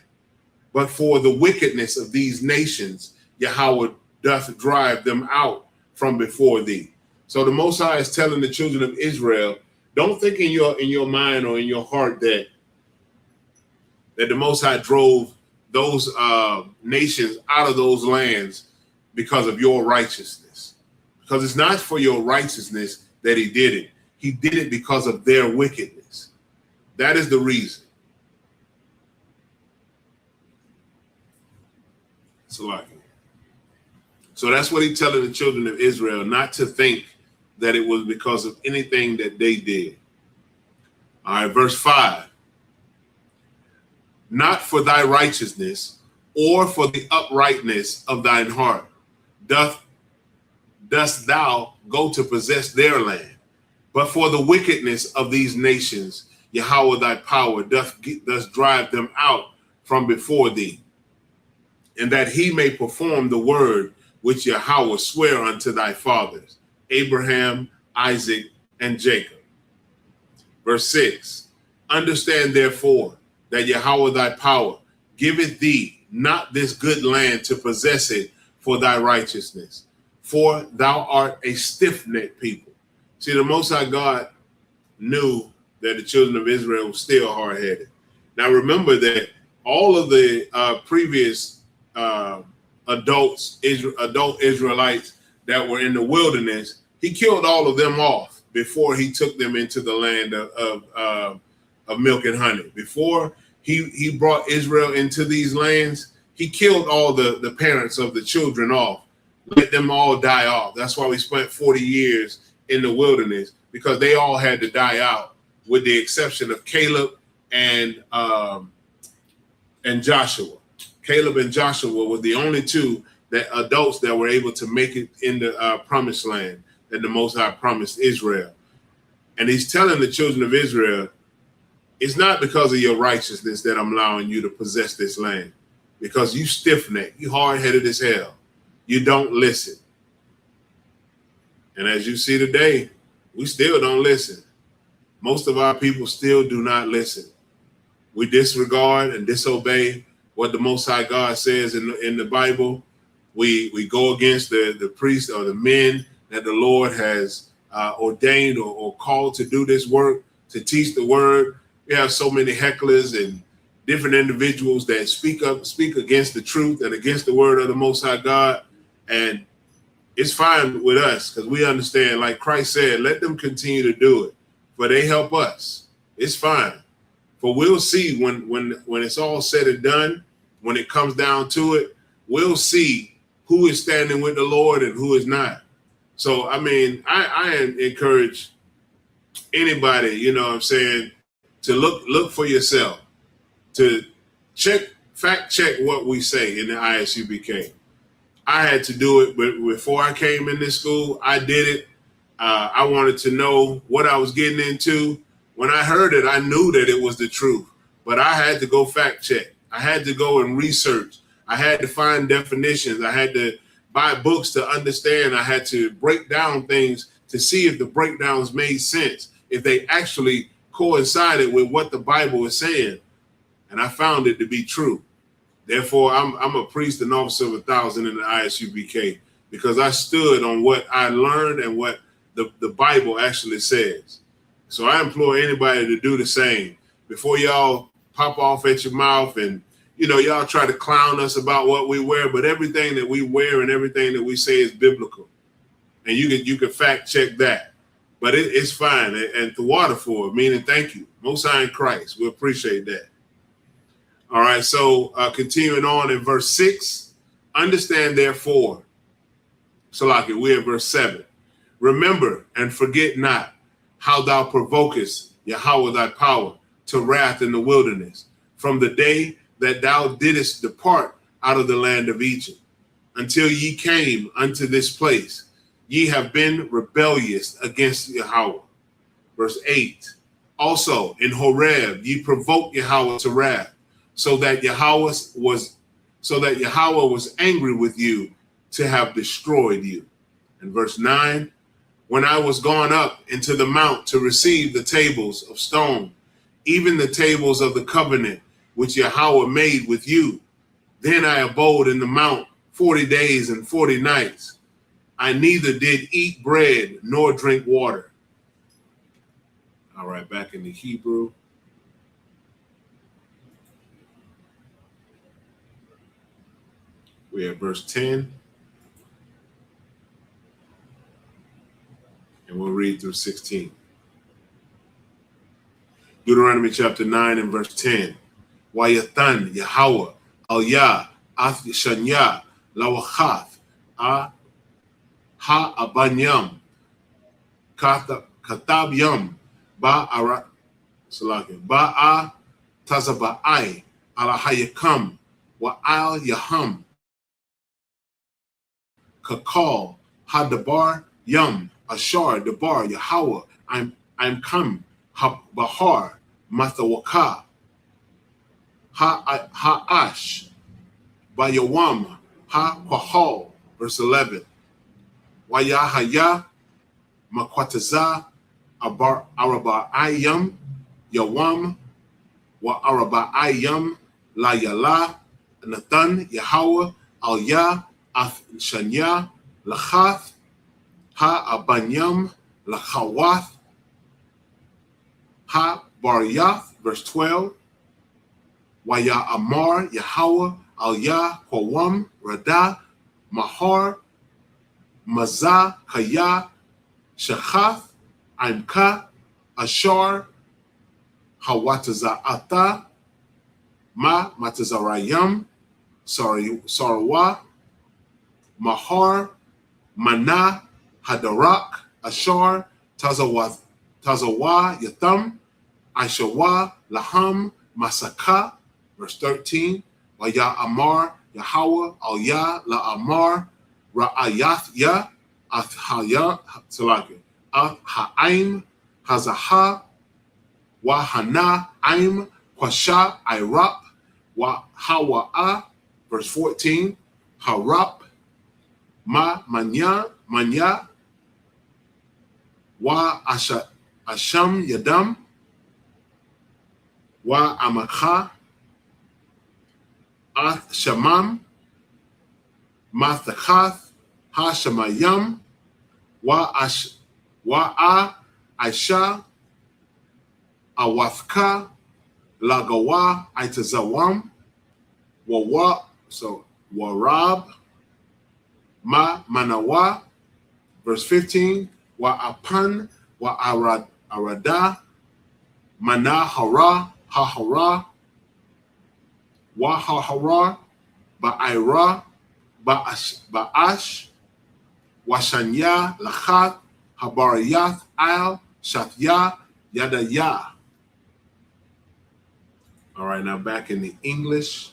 But for the wickedness of these nations Yahweh doth drive them out from before thee. So the Most High is telling the children of Israel, don't think in your mind or in your heart that the Most High drove those nations out of those lands because of your righteousness. Because it's not for your righteousness that he did it. He did it because of their wickedness. That is the reason. So that's what he's telling the children of Israel, not to think that it was because of anything that they did. All right, verse 5. Not for thy righteousness or for the uprightness of thine heart dost thou go to possess their land, but for the wickedness of these nations Yahweh thy power doth drive them out from before thee, and that he may perform the word which Yahweh sware unto thy fathers, Abraham, Isaac, and Jacob. Verse 6. Understand therefore that Yahweh thy power giveth thee not this good land to possess it for thy righteousness, for thou art a stiff-necked people. See, the Most High God knew that the children of Israel were still hard-headed. Now remember that all of the previous adult Israelites that were in the wilderness, he killed all of them off before he took them into the land of milk and honey. Before he brought Israel into these lands, he killed all the parents of the children off, let them all die off. That's why we spent 40 years in the wilderness, because they all had to die out, with the exception of Caleb and Joshua. Caleb and Joshua were the only two adults that were able to make it in the promised land that the Most High promised Israel. And he's telling the children of Israel, it's not because of your righteousness that I'm allowing you to possess this land, because you stiff-necked, you hard-headed as hell. You don't listen. And as you see today, we still don't listen. Most of our people still do not listen. We disregard and disobey what the Most High God says in the Bible. We go against the priests or the men that the Lord has ordained or called to do this work, to teach the word. We have so many hecklers and different individuals that speak against the truth and against the word of the Most High God. And it's fine with us, because we understand, like Christ said, let them continue to do it, for they help us. It's fine. For we'll see when it's all said and done, when it comes down to it, we'll see who is standing with the Lord and who is not. So, I mean, I encourage anybody, you know what I'm saying, to look for yourself, to fact check what we say in the ISUPK. I had to do it, but before I came in this school, I did it. I wanted to know what I was getting into. When I heard it, I knew that it was the truth, but I had to go fact check. I had to go and research. I had to find definitions. I had to buy books to understand. I had to break down things to see if the breakdowns made sense, if they actually coincided with what the Bible is saying. And I found it to be true. Therefore, I'm a priest and officer of 1,000 in the ISUPK, because I stood on what I learned and what the Bible actually says. So I implore anybody to do the same before y'all pop off at your mouth and, you know, y'all try to clown us about what we wear, but everything that we wear and everything that we say is biblical. And you can fact check that. But it's fine. And the water for it, meaning thank you. Most High in Christ. We appreciate that. All right. So continuing on in verse 6, understand therefore. So like we're in verse 7. Remember and forget not how thou provokest Yahweh thy power to wrath in the wilderness, from the day that thou didst depart out of the land of Egypt, until ye came unto this place. Ye have been rebellious against Yahweh. Verse 8. Also in Horeb ye provoked Yahweh to wrath, so that Yahweh was angry with you to have destroyed you. And verse 9. When I was gone up into the mount to receive the tables of stone, even the tables of the covenant which Yahweh made with you, then I abode in the mount 40 days and 40 nights. I neither did eat bread nor drink water. All right, back in the Hebrew. We have verse 10. And we'll read through 16. Deuteronomy chapter 9 and verse 10. Wayathan Yahweh al-Yah ath shanya lawachath ha-abanyam katab yam ba-a tazaba'ai ala-hayakam wa-al-yaham kakal hadabar yam ashar dabar Yahweh I'm come ha-bahar mathawaka ha-ash bayawam ha-kwahal. Verse 11. Wayahaya makwataza araba'ayam yawam wa araba'ayam la yala Nathan Yahweh al-Yah ath shanya lachath ha-abanyam lachawath ha-baryath. Verse 12. Waya Amar Yahweh al-Yah Kwawam Rada Mahar Mazah Kaya Shachath Aimka Ashar Hawataza'ata Ma Matazarayam Sarawa Mahar Mana Hadarak Ashar Tazawa Yatham Aishawa Laham Masaka. Verse 13. Waya Amar Yahweh al-Yah la Amar Ra'ayath Ya Athaya Salaki Ha'aim Hazaha Wahana Aim Kwasha Irap Wa Hawa'a. Verse 14. Harap Ma Manya Wa Asham Yadam Wa Amakha Ath Shamam Mathachath Ha Shamayam Wa Aisha Awafka Lagawa Aitazawam Warab Ma Manawa. Verse 15. Wa Apan Wa Arada Manahara Hahara Wahahara Ba'ira Ba'ash Washanya Lachat Habarayath Al Shatya Yadaya. All right, now back in the English.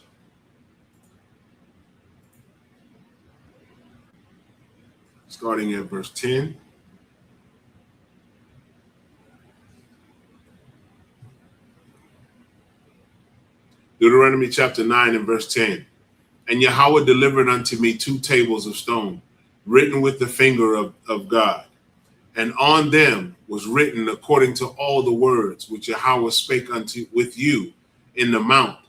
Starting at verse 10. Deuteronomy chapter 9 and verse 10. And Yahweh delivered unto me 2 tables of stone, written with the finger of God. And on them was written according to all the words which Yahweh spake with you in the mount,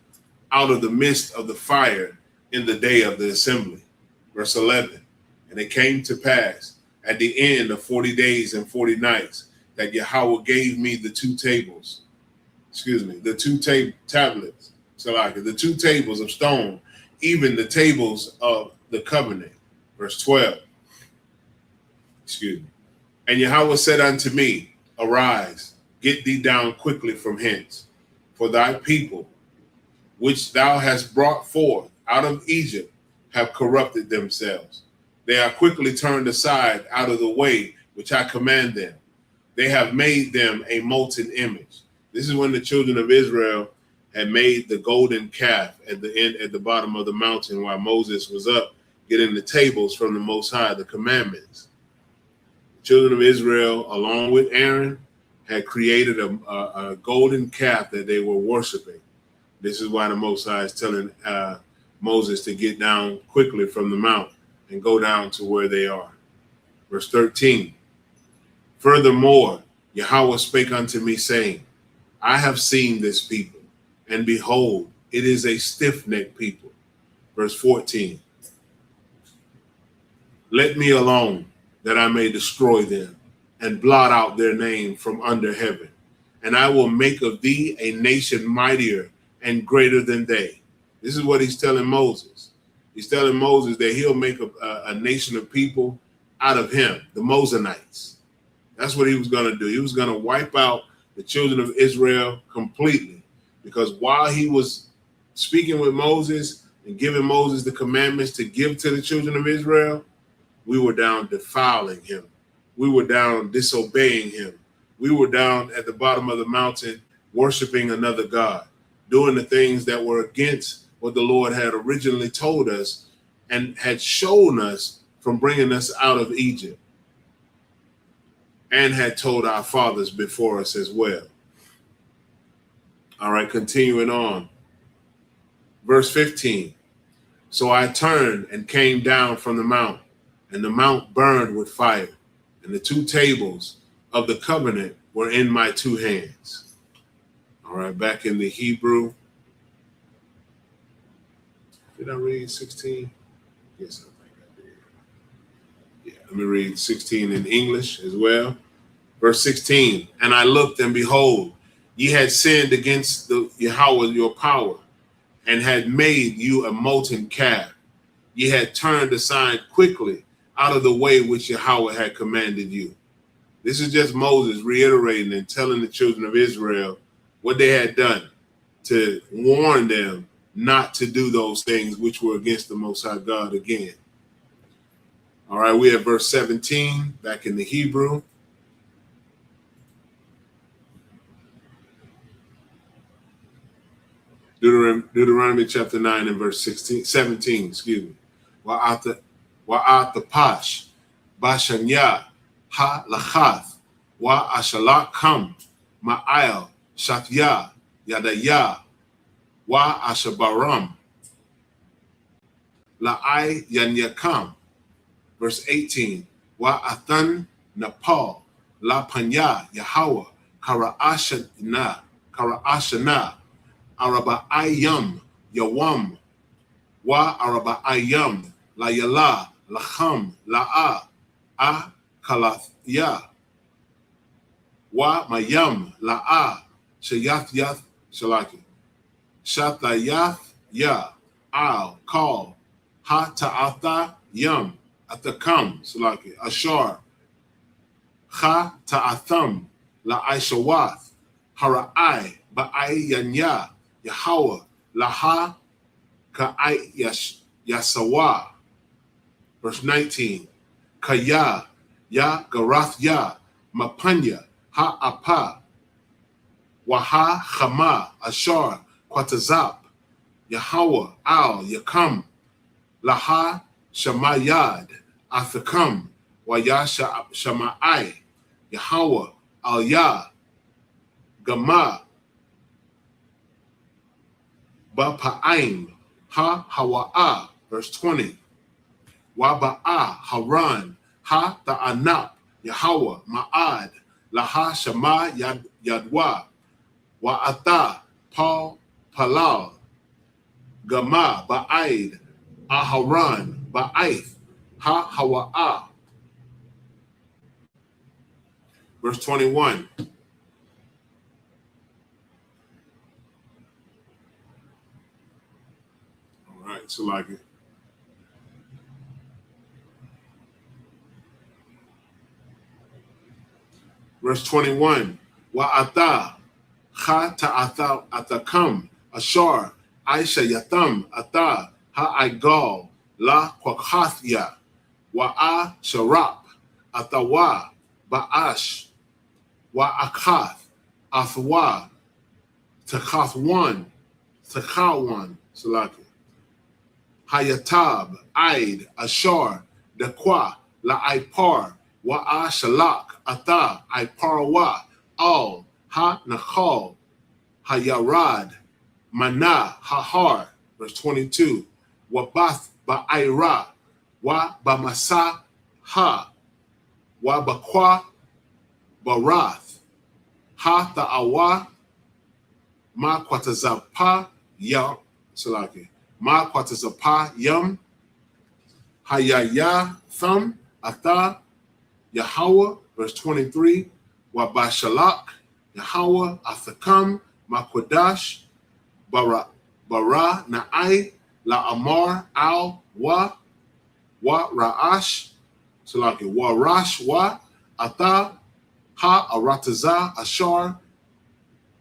out of the midst of the fire in the day of the assembly. Verse 11. And it came to pass at the end of 40 days and 40 nights that Yahweh gave me the two tables, the two tablets, the two tables of stone, even the tables of the covenant. Verse 12. And Yahweh said unto me, arise, get thee down quickly from hence, for thy people, which thou hast brought forth out of Egypt, have corrupted themselves. They are quickly turned aside out of the way which I command them. They have made them a molten image. This is when the children of Israel had made the golden calf at the bottom of the mountain while Moses was up getting the tables from the Most High, the commandments. The children of Israel, along with Aaron, had created a golden calf that they were worshiping. This is why the Most High is telling Moses to get down quickly from the mount and go down to where they are. Verse 13. Furthermore, Yahweh spake unto me, saying, I have seen this people, and behold, it is a stiff-necked people. Verse 14. Let me alone, that I may destroy them, and blot out their name from under heaven. And I will make of thee a nation mightier and greater than they. This is what he's telling Moses. He's telling Moses that he'll make a nation of people out of him, the Mosanites. That's what he was going to do. He was going to wipe out the children of Israel completely, because while he was speaking with Moses and giving Moses the commandments to give to the children of Israel, we were down defiling him. We were down disobeying him. We were down at the bottom of the mountain worshiping another God, doing the things that were against what the Lord had originally told us and had shown us from bringing us out of Egypt, and had told our fathers before us as well. All right, continuing on. Verse 15. So I turned and came down from the mount, and the mount burned with fire, and the two tables of the covenant were in my two hands. All right, back in the Hebrew. Did I read 16? Yes, I think I did. Yeah, let me read 16 in English as well. Verse 16, and I looked, and behold, ye had sinned against the Yahweh your power, and had made you a molten calf. Ye had turned aside quickly out of the way which Yahweh had commanded you. This is just Moses reiterating and telling the children of Israel what they had done, to warn them not to do those things which were against the Most High God again. All right, we have verse 17 back in the Hebrew. Deuteronomy chapter 9 and verse 17, excuse me. Wa'at pash, bashanya, ha lachath, wa ashalak kam, ma'ayel, shatya, yadaya, wa ashabaram, la'ay yanyakam. Verse 18, wa'athan napal, la panya, Yahweh, kara'ashana, Araba'ayam, Yawam, wa Araba'ayam, la yala, lacham, la'a, a kalathya, wa mayam, la'a, shayath shalaki, shatayath ya, al, call, ha ta'atha yam, atakam, salaki, ashar, ha ta'atham, la aishawath, hara'ai, ba'ai yanya, Yahweh, laha ka'ai yasawa. Verse 19, kaya, ya garath ya, mapanya, ha'apa, waha chama, ashar, kwatazap, Yahweh, al, yakam, laha shamayad, athakam, waya shama'ai, Yahweh, al ya, gama, Ba'pa'aim, ha hawa'a, verse 20. Wa ba'a haran, ha ta'anap, Yahweh, ma'ad, laha shama yadwa, wa ata, paul, palal, gama, ba'aid, aharan, ba'aith, Ha Hawa'a. Verse 21. All right, so like it. Verse 21. Wa'ata ha ta'atha atakam ashar Aisha yatam ata ha'aigal la kwakathya wa'a sharap atawa ba'ash wa'akath athwa takathwan salaki hayatab aid ashar dakwa la aipar wa'a shalak ata aiparwa al ha nakhal hayarad Mana hahar, verse 22. Wabath ba'ira, wa bamasa ha, wa bakwa barath, ha ta'awa, ma kwatazapa yam, salaki, ma kwatazapa yam, hayaya thum, ata, Yahweh, verse 23. Wa bashalak, Yahweh, athakam, ma kwadash, Bara na'ai la amar al wa ra'ash salaki wa rash wa ata ha arataza ashar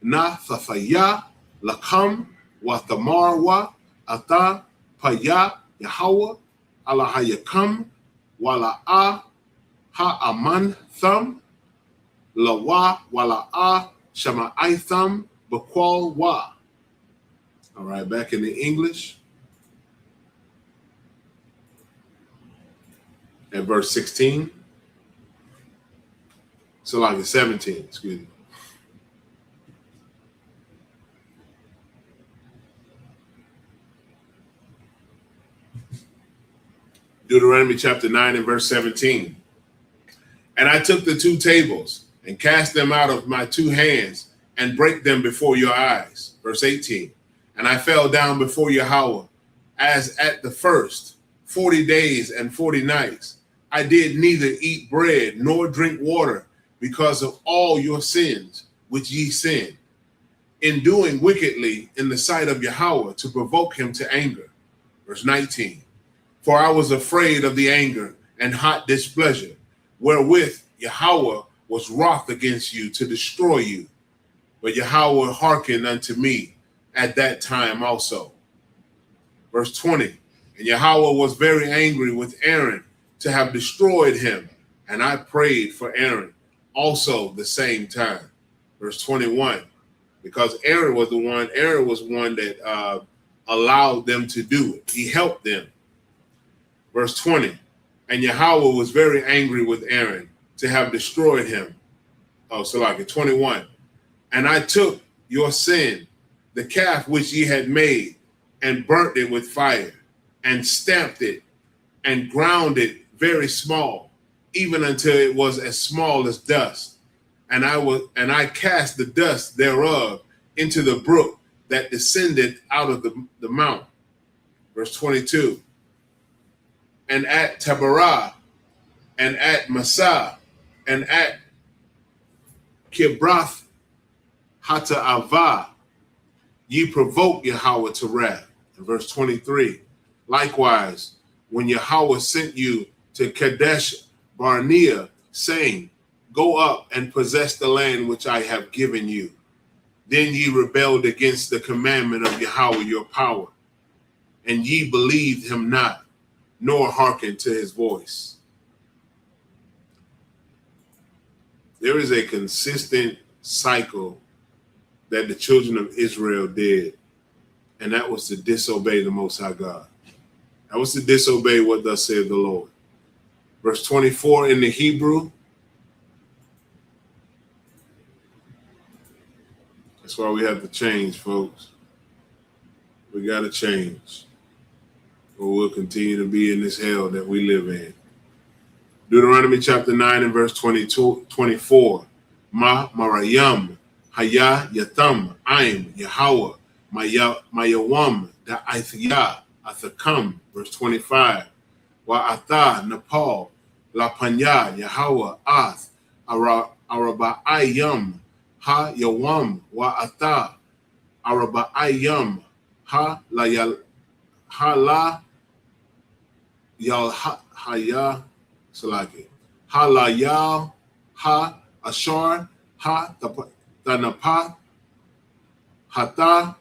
na thafaya lakam wa thamar wa ata paya Yahweh ala hayakam wa la'a ha aman thum la wa la'a shama'ai thum bakwal wa. All right, back in the English. At verse 16. So like it's 17, excuse me. Deuteronomy chapter 9 and verse 17. And I took the two tables and cast them out of my two hands and break them before your eyes. Verse 18. And I fell down before Yahweh as at the first 40 days and 40 nights. I did neither eat bread nor drink water because of all your sins which ye sinned, in doing wickedly in the sight of Yahweh to provoke him to anger. Verse 19. For I was afraid of the anger and hot displeasure, wherewith Yahweh was wroth against you to destroy you. But Yahweh hearkened unto me at that time also. Verse 20. And Yahweh was very angry with Aaron to have destroyed him, and I prayed for Aaron also the same time. Verse 21. Because Aaron was one that allowed them to do it. He helped them. Verse 20. And Yahweh was very angry with Aaron to have destroyed him. Oh, so like it 21. And I took your sin, the calf which ye had made, and burnt it with fire, and stamped it, and ground it very small, even until it was as small as dust. And I cast the dust thereof into the brook that descended out of the mount. Verse 22. And at Taberah, and at Massah, and at Kibroth Hata'avah, ye provoke Yahweh to wrath. In verse 23, likewise, when Yahweh sent you to Kadesh Barnea, saying, go up and possess the land which I have given you, then ye rebelled against the commandment of Yahweh your power, and ye believed him not, nor hearkened to his voice. There is a consistent cycle that the children of Israel did, and that was to disobey the Most High God. That was to disobey what thus saith the Lord. Verse 24 in the Hebrew. That's why we have to change, folks. We got to change, or we'll continue to be in this hell that we live in. Deuteronomy chapter 9 and verse 24. Ma marayam haya yatam aim Yahweh mayawam da aithya athakam. Verse 25. Wa'ata, Nepal, La Panya, Yahweh, Ath, Araba'ayam, Ha Yawam, Wa'ata, Araba'ayam, Ha La Yal, Ha La Yal Haya, Salaki, Ha La Yal, Ha Ashar, Ha Tanapath, Hata,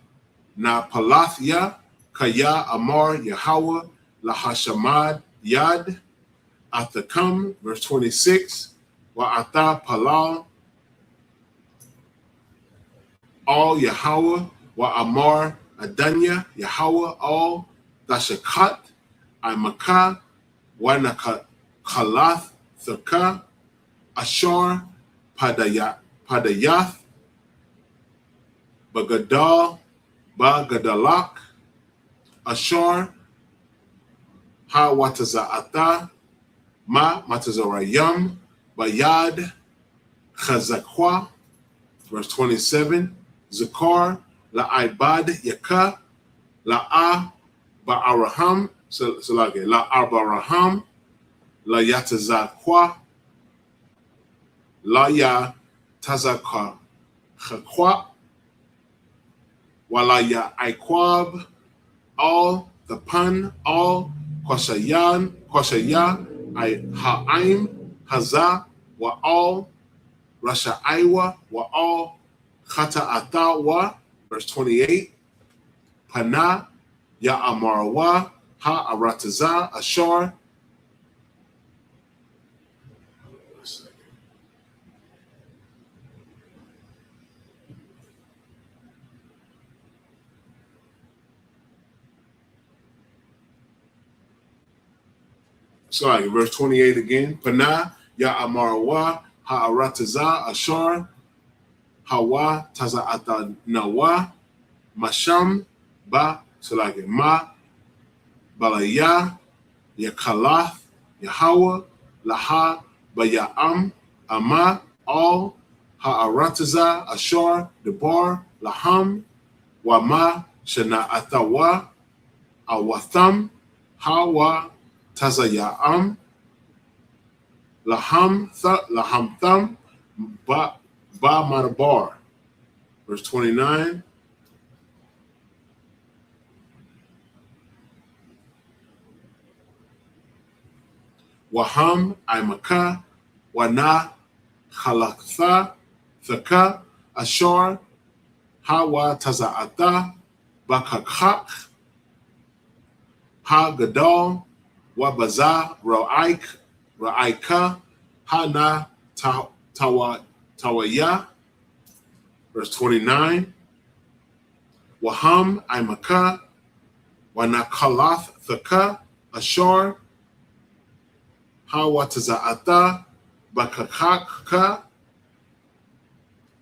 Na Palathya, Kaya Amar Yahweh, La Hashamad Yad, Atakam, verse 26, Wa'ata Palal, all Yahweh, Wa'amar Adanya, Yahweh, all Dashakat, Imaka, Wanakalath, Thaka, Ashar, Padayath, Bagadal, Bagadalak, Ashar, Ha Wataza'ata, Ma Matazarayam, Bayad, Chazakwa, verse 27, Zakar, La'ibad Yaka, La'a Ba'araham, Salage, La'abaraham, La'yatazakwa, La'ya Tazakwa, Chakwa, Walaya Iquab, all the Pan, all Kwashayan, Kwashaya, Ha'aim, Haza, wa all Rasha Aiwa, wa all Khata Atawa, verse 28, Pana, Ya Amarawa, Ha Arataza, Ashar. Sorry, verse 28 again. Pana, Ya Amarawa, Ha Arataza, Ashar, Hawa, Taza Nawa, Masham, Ba, Salage, Ma, Balaya, Yakalath, Yahweh, Laha, Baya'am, Ama, all, Ha'arataza, Ashar, Debar, Laham, Wama, Shana Atawa, Awatham, Hawa, Tazaya'am, Laham Tham, Ba Madabar. Verse 29. Waham Imaka, Wana Khalakha, Thaka, Ashar, Hawa Taza'ata, Bakakak, Ha Gadal, Wabaza, Ra'aika, Hana Tawaya. Verse 29. Waham Imaka, Wanakalath Thaka, Ashar, Hawataza'ata, Bakakaka,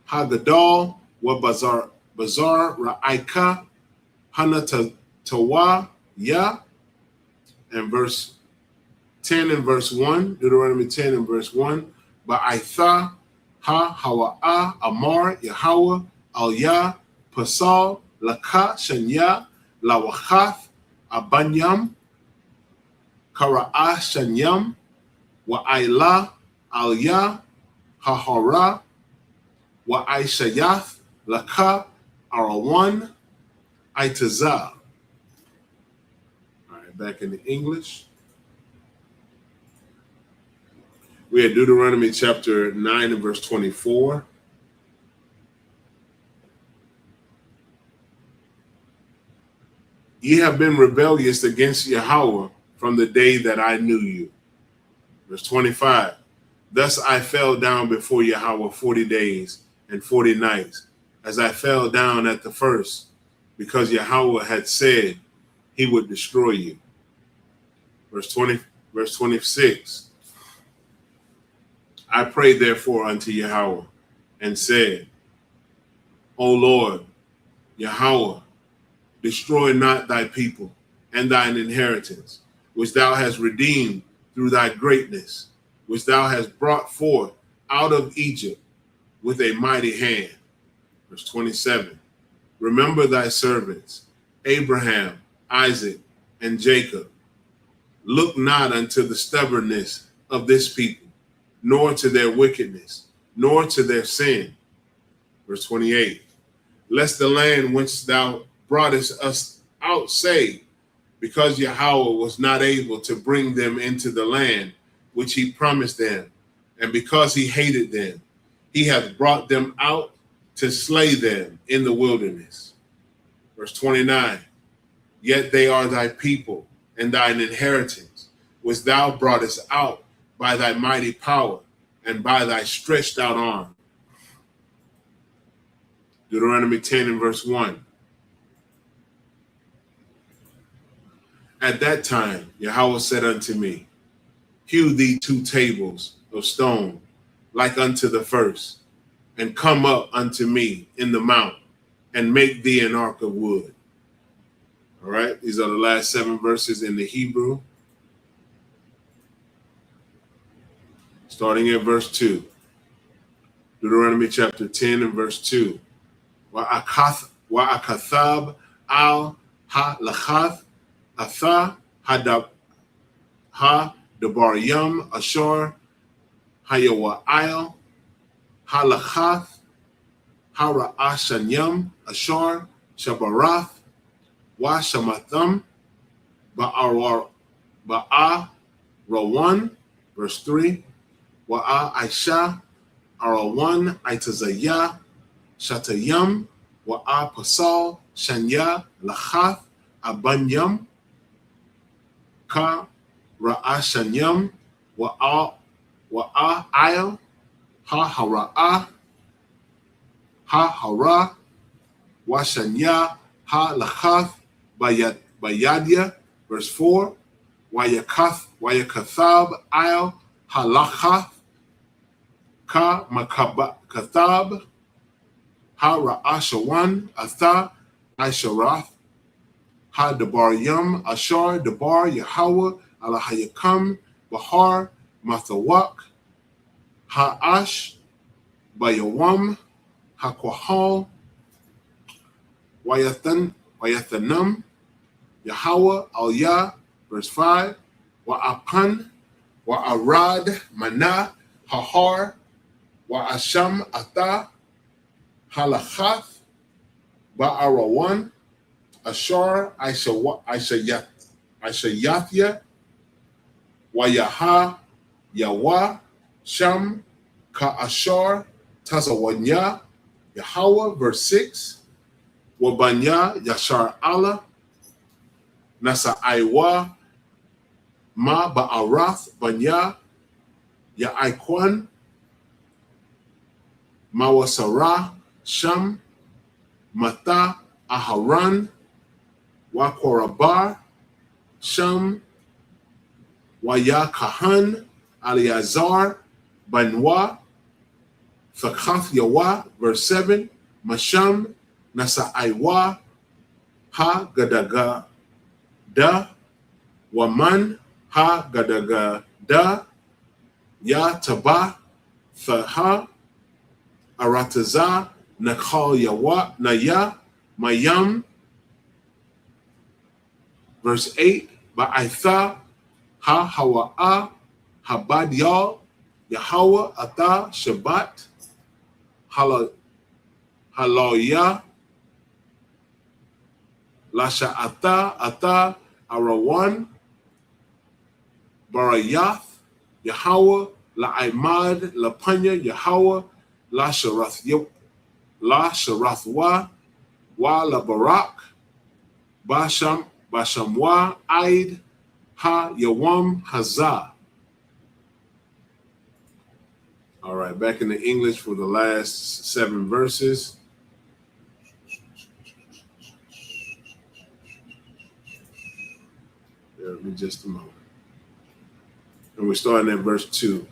Hagadal, Wabazar, Ra'aika, Hana Tawa, Ya, and verse 10 and verse 1, Deuteronomy 10 and verse 1, Ba'aitha, Hawa'a, Amar, Yahweh, Al-Ya, Pasal, Laka, Shanya, Lawachath, Abanyam, Kara'a, Shanyam, Wa'ayla, Al-Ya, Hahara, Wa'ayshayath, Laka, Arawan, Aitazah. All right, back in the English. We had Deuteronomy chapter 9 and verse 24. Ye have been rebellious against Yahweh from the day that I knew you. Verse 25. Thus I fell down before Yahweh 40 days and 40 nights, as I fell down at the first, because Yahweh had said he would destroy you. Verse 26. I prayed therefore unto Yahweh and said, O Lord, Yahweh, destroy not thy people and thine inheritance, which thou hast redeemed through thy greatness, which thou hast brought forth out of Egypt with a mighty hand. Verse 27. Remember thy servants, Abraham, Isaac, and Jacob. Look not unto the stubbornness of this people, nor to their wickedness, nor to their sin. Verse 28. Lest the land whence thou broughtest us out say, because Yahweh was not able to bring them into the land which he promised them, and because he hated them, he hath brought them out to slay them in the wilderness. Verse 29. Yet they are thy people and thine inheritance, which thou broughtest out by thy mighty power and by thy stretched out arm. Deuteronomy 10 and verse 1. At that time, Yahweh said unto me, hew thee 2 tables of stone, like unto the first, and come up unto me in the mount, and make thee an ark of wood. All right, these are the last 7 verses in the Hebrew. Starting at verse 2. Deuteronomy chapter 10 and verse 2. Wa'akathab al ha-lachath atha ha-dabaryam ashar hayawa'il ha-lachath ha-ra'ashanyam ashar shabarath wa shamatham ba'arawan. Verse 3. Wa'aisha arawan itazayah Shatayam wa'a pasal shanya lachath abanyam ka ra'ashanyam wa'a ayal ha hara wa shanya ha lachath bayadya. Verse 4. Wayakathab ayal ha lachath ka makathab ha ra'ashawan atha aisharath ha dabaryam ashar dabar Yahweh alahayakam bahar mathawak ha ash bayawam ha kwahal wayathanam Yahweh al-yah. Verse 5. Wa'apan wa'arad mana hahar wa'asham atha Halachath ba'arawan ashar aishayathya wayaha yawa sham ka-ashar tazawanya Yahweh. Verse 6. Wabanya yashar Allah nasa'aiwa ma ba'arath banya ya'aikwan mawasara Sham Mata Aharan Wakorabar Sham Wayakahan Aliazar Banwa Thakath Yawa. Verse 7. Masham Nasa'aiwa Ha Gadaga Da Waman Ha Gadaga Da Ya Taba Thaha Arataza Nakal Yawa Naya Mayam. Verse 8. Ba'aitha Ha Hawa'a Habad Yal Yahweh Ata Shabbat Haloya Lasha Ata Arawan Barayath Yahweh La'imad Lapanya Yahweh La Sharathwa Wa La Barak Bashamwa Aid Ha Yawam Hazah. All right, back in the English for the last 7 verses. Bear with me just a moment. And we're starting at verse 2.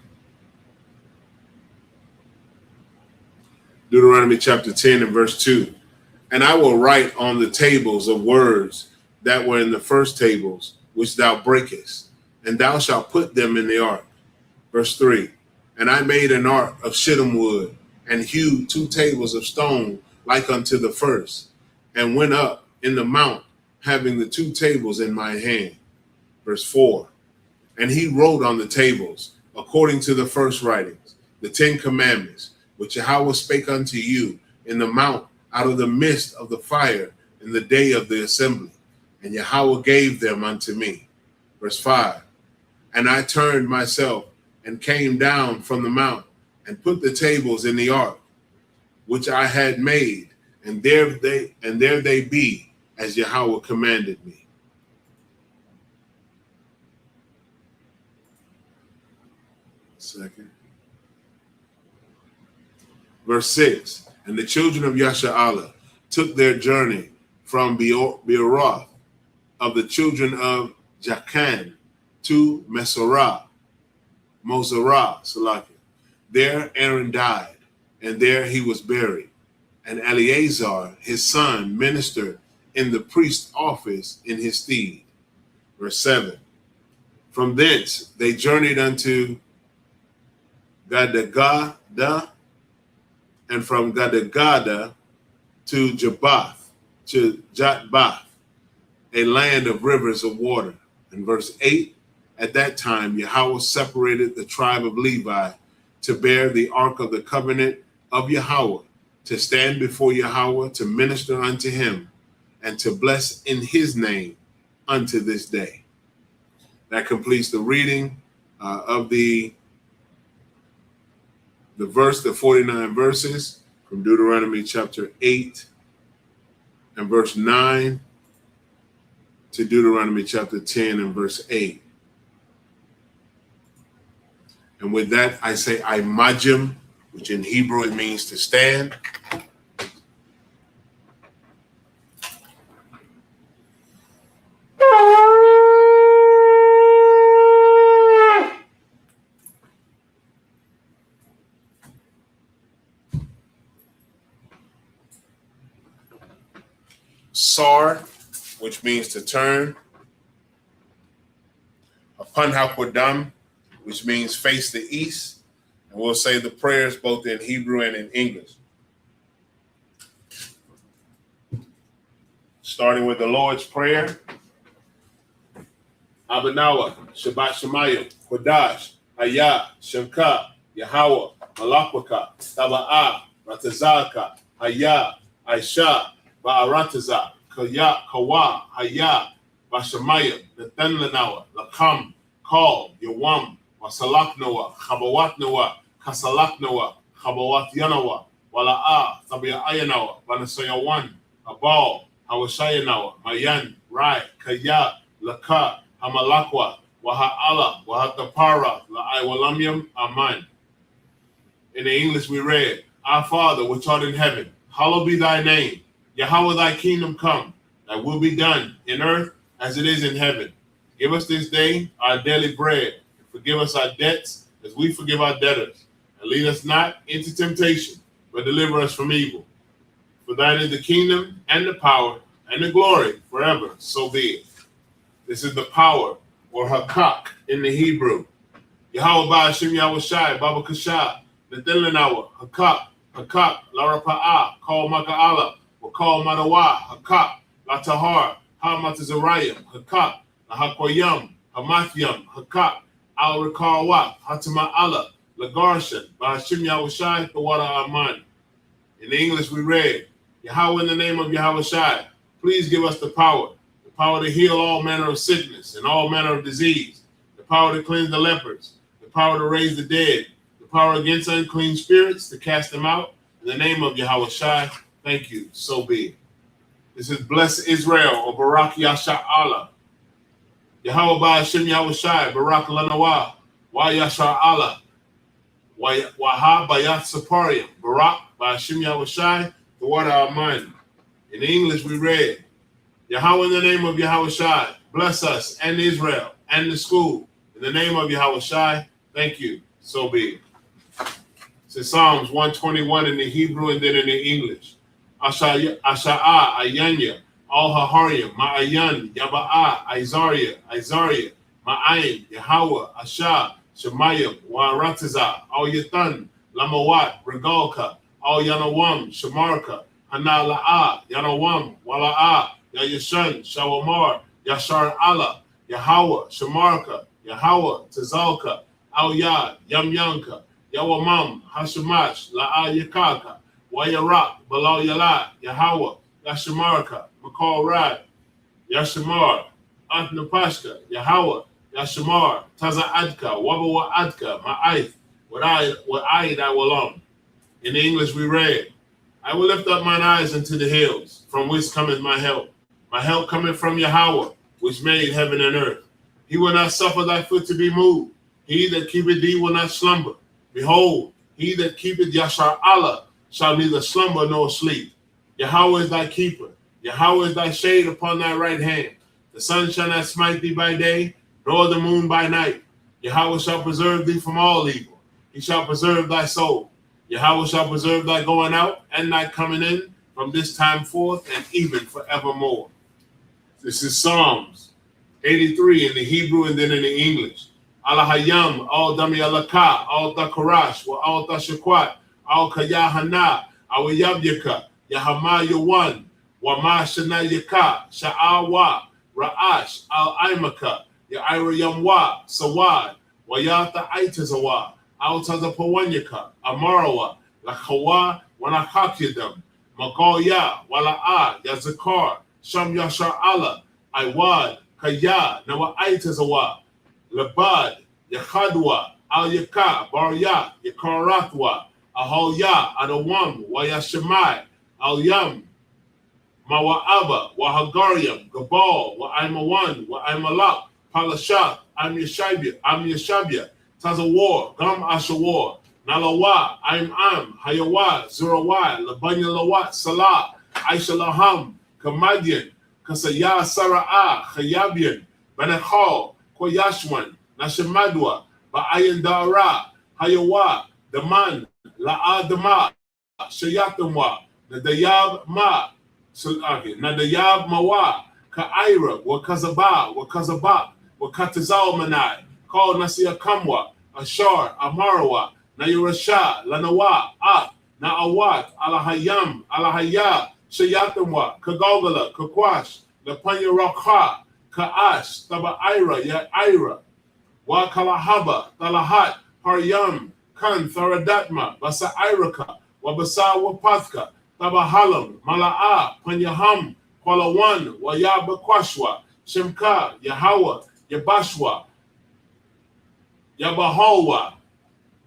Deuteronomy chapter 10 and verse 2. And I will write on the tables of words that were in the first tables, which thou breakest, and thou shalt put them in the ark. Verse 3. And I made an ark of shittim wood, and hewed 2 tables of stone like unto the first, and went up in the mount, having the 2 tables in my hand. Verse 4. And he wrote on the tables, according to the first writings, the 10 commandments, which Yahweh spake unto you in the mount out of the midst of the fire in the day of the assembly. And Yahweh gave them unto me. Verse 5. And I turned myself and came down from the mount and put the tables in the ark, which I had made, and there they be, as Yahweh commanded me. Second. Verse 6. And the children of Yasha'Allah took their journey from Beeroth of the children of Jachan to Mosera, Salaki. There Aaron died, and there he was buried. And Eleazar, his son, ministered in the priest's office in his stead. Verse 7. From thence they journeyed unto Gadagada, and from Gadagada to Jotbath, a land of rivers of water. And verse 8, at that time Yahweh separated the tribe of Levi to bear the ark of the covenant of Yahweh, to stand before Yahweh, to minister unto him, and to bless in his name unto this day. That completes the reading of the 49 verses from Deuteronomy chapter 8 and verse 9 to Deuteronomy chapter 10 and verse 8. And with that, I say Imajim, which in Hebrew it means to stand. Sar, which means to turn. Upon Hakodam, which means face the east. And we'll say the prayers both in Hebrew and in English. Starting with the Lord's Prayer. Abanawa, Shabbat Shemayim, Kodash, Hayah, Shemka, Yahweh, Malakwaka, Taba'ah, Ratazaka, Hayah, Aisha, Ba'arataza, Kaya, Kawa, Hayah, Bashamayim, Nathan Lanawa, Lakam, Call, Yawam, Wasalak Noah, Chabawat Noah, Kasalak Noah, Chabawat Yanawa, Wala'ah, Tabia Ayanawa, Banasoyawan, Abal, Hawashayanawa, Mayan, Rai, Kaya, Laka, Hamalakwa, Waha'ala, Wahatapara, La'aiwalamyam, Aman. In the English we read, Our Father which art in heaven, hallowed be thy name. Yahweh, thy kingdom come, thy will be done in earth as it is in heaven. Give us this day our daily bread, and forgive us our debts as we forgive our debtors. And lead us not into temptation, but deliver us from evil. For thine is the kingdom and the power and the glory forever, so be it. This is the power, or hakak in the Hebrew. Yahweh Ba'ashem Yahweh Shai, Baba Kasha, Nathelanawa, hakak, Larapa'ah, Kal Maka'ala, Wakal Madawa, hakak, Latahar, Hamatazarayim, hakak, Lahakoyam, Hamathyam, hakak, Al Rikawat, Hatama'ala, Lagarshan, Ba'ashem Yahweh Shai, Thawada Aman. In English we read, Yahweh, in the name of Yahweh Shai, please give us the power to heal all manner of sickness and all manner of disease, the power to cleanse the lepers, the power to raise the dead, the power against unclean spirits to cast them out. In the name of Yahweh Shai, thank you, so be it. This is Bless Israel, or Barak Yasha Allah. Yahweh Ba'ashem Yahweh Shai, Barak Lanawa, Wa Yasha Allah, Waha Bayat Saparium, Barak Ba'ashem Yahweh Shai, the water our mind. In English we read, Yahweh, in the name of Yahweh Shai, bless us and Israel and the school. In the name of Yahweh Shai, thank you, so be it. It's Psalms 121 in the Hebrew and then in the English. Asha'ah, Ayanya, Al Haharyam, Ma'ayan, Yaba'ah, Isaiah, Ma'ayin, Yahweh, Asha, Shemayim, Wa'arataza, Al Yathan, Lamawat, Regalka, Al Yanawam, Shamarka, Hanala'ah, Yanawam, Wala'ah, Yayashan, Shawamar, Yashar Allah, Yahweh, Shamarka, Yahweh, Tazalka, Al Yad, Yam Yanka, Yawamam, Hashamash, La'a Yakaka, Wayarak, Balal Yalat, Yahweh, Yashamarka, Makal Rad, Yashamar, Atnapashka, Yahweh, Yashamar, Taza Adka, Wabawa Adka, Ma'aith, what I Walam. In the English we read, I will lift up mine eyes unto the hills, from which cometh my help. My help cometh from Yahweh, which made heaven and earth. He will not suffer thy foot to be moved. He that keepeth thee will not slumber. Behold, he that keepeth Yashar Allah shall neither slumber nor sleep. Yahweh is thy keeper. Yahweh is thy shade upon thy right hand. The sun shall not smite thee by day, nor the moon by night. Yahweh shall preserve thee from all evil. He shall preserve thy soul. Yahweh shall preserve thy going out and thy coming in from this time forth and even forevermore. This is Psalms 83 in the Hebrew and then in the English. Alahayam, al dami alaka, al takarash, wa al tashakwat, al kayahana, awayabyaka, yahama yawan, wa ma shana yaka, sha'awa, ra'ash, al aimaka, ya'ira yamwa, sawad, wa yata aitazawa, al tazapawanyaka, amarawa, lakawa, wanakakyadam, magoya, wala'a, yazakar, sham yashar Allah, Iwad, Kaya, Nawa Aitazawa, Labad, Yakhadwa, Al Yaka, Barya, Yakarathwa, Ahalya, Adawam, Wayashamai, Al Yam, Mawa'aba, Wahagariam, Gabal, Wa'aimawan, Wa'aimalak, Palashat, Am Yashabia, Tazawar, Gam Ashawar, Nalawa, Am, Hayawa, Zurawai, Labanya Lawat, Salah, Aishalaham, Kamadian, Kasaya Sara'a, Khayabian, Banachal, Koyashwan, Nashamadwa, Ba'ayan Dara, Hayawa, Daman, La'a Dama, Shayatamwa, Nadayab Ma, Nadayab Mawa, Ka'ira, Wakazaba, Wakatazal Manai, called Nasia Kamwa, Ashar, Amarawa, Nayurasha, Lanawa, Na'awat, Alahayam, Alahaya, Shayatamwa, Kagogala, Kakwash, Lapanya Rakha, Ka'ash, Taba Ira, Ya Ira, Wa Kalahaba, Talahat, Haryam, Kan, Tharadatma, Basa Iraka, Wabasa Wapathka, Taba Halam, Mala'a, Panyaham, Kwalawan, Wayabakwashwa, Shemka, Yahawa, Yabashwa, Yabahawa,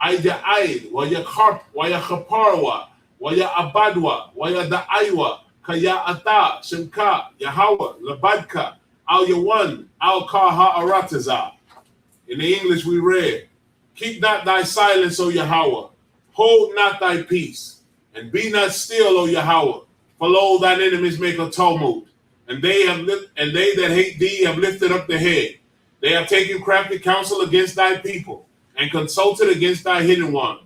Aida Aid, Wayachaparwa, Waya Abadwa, Waya Da'aywa, Kaya Ata, Shemka, Yahweh, Labadka, Al Yawan, Al Kaha Arataza. In the English we read, keep not thy silence, O Yahweh, hold not thy peace, and be not still, O Yahweh, for lo, thine enemies make a tumult, and they that hate thee have lifted up the head. They have taken crafty counsel against thy people, and consulted against thy hidden ones.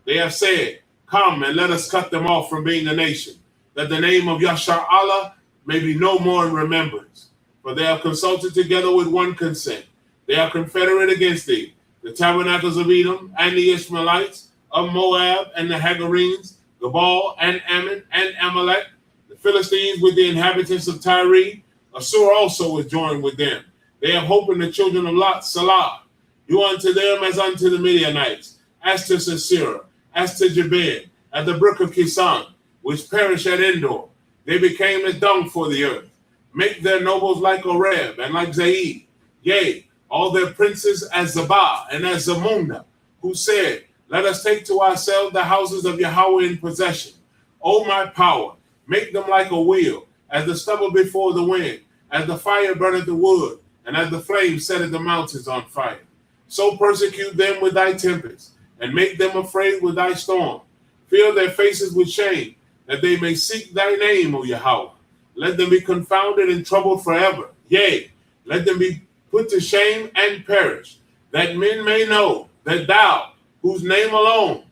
They have said, come and let us cut them off from being a nation, that the name of Yashar Allah may be no more in remembrance. For they have consulted together with one consent. They are confederate against thee, the tabernacles of Edom and the Ishmaelites, of Moab and the Hagarenes, Gabal and Ammon and Amalek, the Philistines with the inhabitants of Tyre. Assur also is joined with them. They have hope in the children of Lot, Salah. Do unto them as unto the Midianites, as to Sisera, as to Jabin, at the brook of Kisan, which perished at Endor. They became as dung for the earth. Make their nobles like Oreb and like Zaid. Yea, all their princes as Zabah and as Zamunda, who said, let us take to ourselves the houses of Yahweh in possession. O my power, make them like a wheel, as the stubble before the wind, as the fire burneth the wood, and as the flame setteth the mountains on fire. So persecute them with thy tempest, and make them afraid with thy storm. Fill their faces with shame, that they may seek thy name, O Yahweh. Let them be confounded and troubled forever. Yea, let them be put to shame and perish, that men may know that thou, whose name alone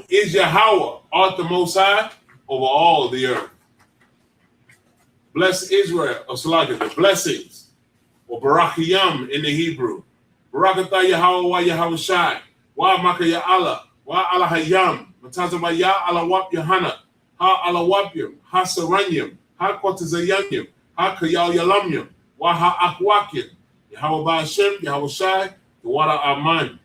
is Yahweh, art the Most High over all the earth. Bless Israel, or the blessings, or Barakiyam in the Hebrew. Barakatah Yahweh wa Yahweh Shai, wa Makaya Allah, wa Alahayam, Matazama Ya Alawap Yahana, Ha Alawapyam, Ha Saranyam, Ha Kotazayanyam, Ha Kayal Yalamyam, Waha Akwakin, Yahweh Ba'ashem, Yahweh Shai, the Wada Aman.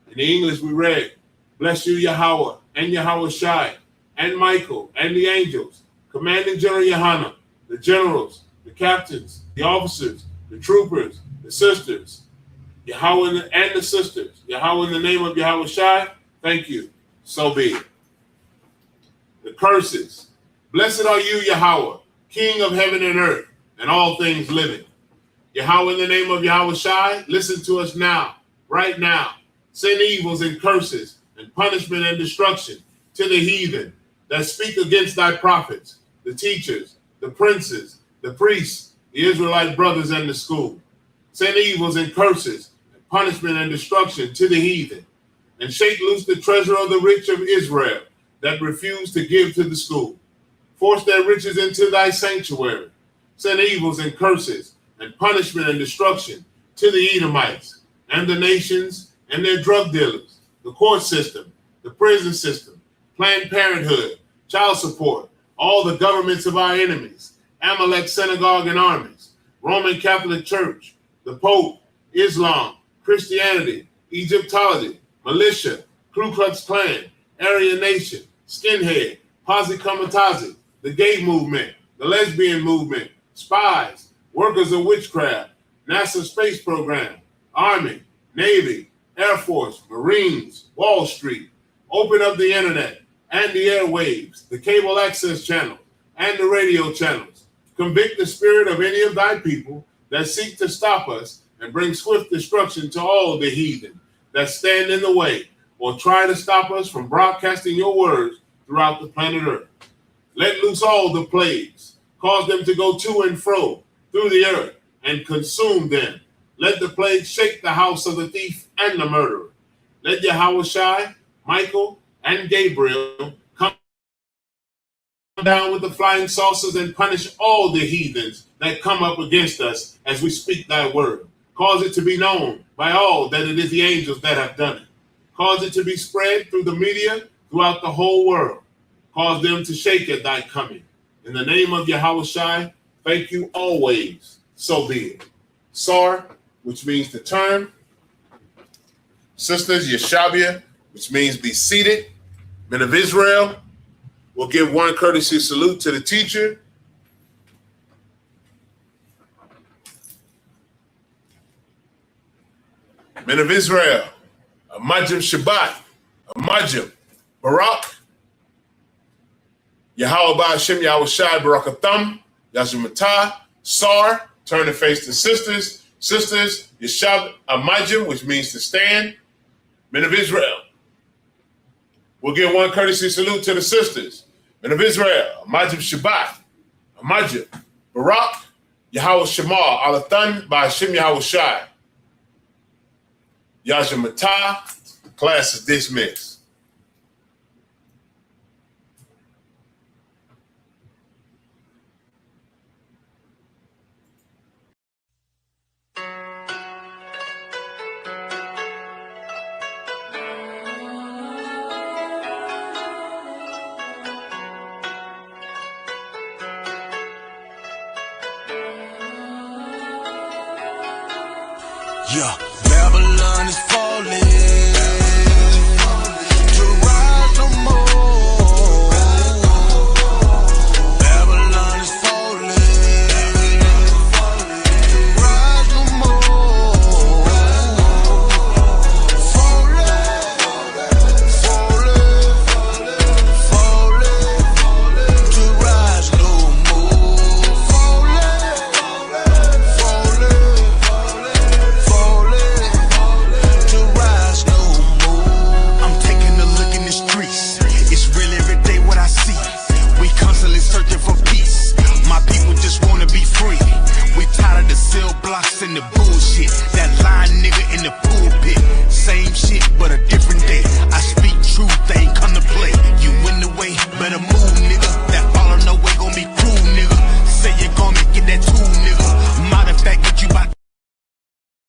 In the English we read, bless you Yahweh and Yahweh Shai and Michael and the angels, Commanding General Yohanan, the generals, the captains, the officers, the troopers, the sisters, Yahweh and the sisters, Yahweh in the name of Yahweh Shai, thank you, so be it. The curses, blessed are you Yahweh, King of heaven and earth, and all things living. Yahweh in the name of Yahweh Shai, listen to us now, right now. Send evils and curses and punishment and destruction to the heathen that speak against thy prophets, the teachers, the princes, the priests, the Israelite brothers and the school. Send evils and curses and punishment and destruction to the heathen, and shake loose the treasure of the rich of Israel that refuse to give to the school. Force their riches into thy sanctuary. Send evils and curses and punishment and destruction to the Edomites and the nations and their drug dealers, the court system, the prison system, Planned Parenthood, child support, all the governments of our enemies, Amalek synagogue and armies, Roman Catholic Church, the Pope, Islam, Christianity, Egyptology, militia, Ku Klux Klan, Aryan Nation, Skinhead, Posse Comitazi, the gay movement, the lesbian movement, spies, workers of witchcraft, NASA space program, Army, Navy, Air Force, Marines, Wall Street. Open up the internet and the airwaves, the cable access channel and the radio channels. Convict the spirit of any of thy people that seek to stop us and bring swift destruction to all the heathen that stand in the way or try to stop us from broadcasting your words throughout the planet Earth. Let loose all the plagues, cause them to go to and fro through the earth and consume them. Let the plague shake the house of the thief and the murderer. Let Yahweh Shai, Michael, and Gabriel come down with the flying saucers and punish all the heathens that come up against us as we speak thy word. Cause it to be known by all that it is the angels that have done it. Cause it to be spread through the media throughout the whole world. Cause them to shake at thy coming. In the name of Yahweh Shai, thank you always. So be it. Sar, which means to turn. Sisters, Yeshabia, which means be seated. Men of Israel, we'll give one courtesy salute to the teacher. Men of Israel, a Majim Shabbat, a Majim, Barak, Yahweh Ba'ashem, Yahweh Shai, Barakatham, Yazumata, Sar, turn to face the sisters. Sisters, Yeshab, a Majim, which means to stand. Men of Israel, we'll give one courtesy salute to the sisters. Men of Israel, a Majim Shabbat, a Majim, Barak, Yahweh Shema, Alathan, Ba'ashem, Yahweh Shai. Yazumata, class is dismissed.
Yeah, Babylon is falling.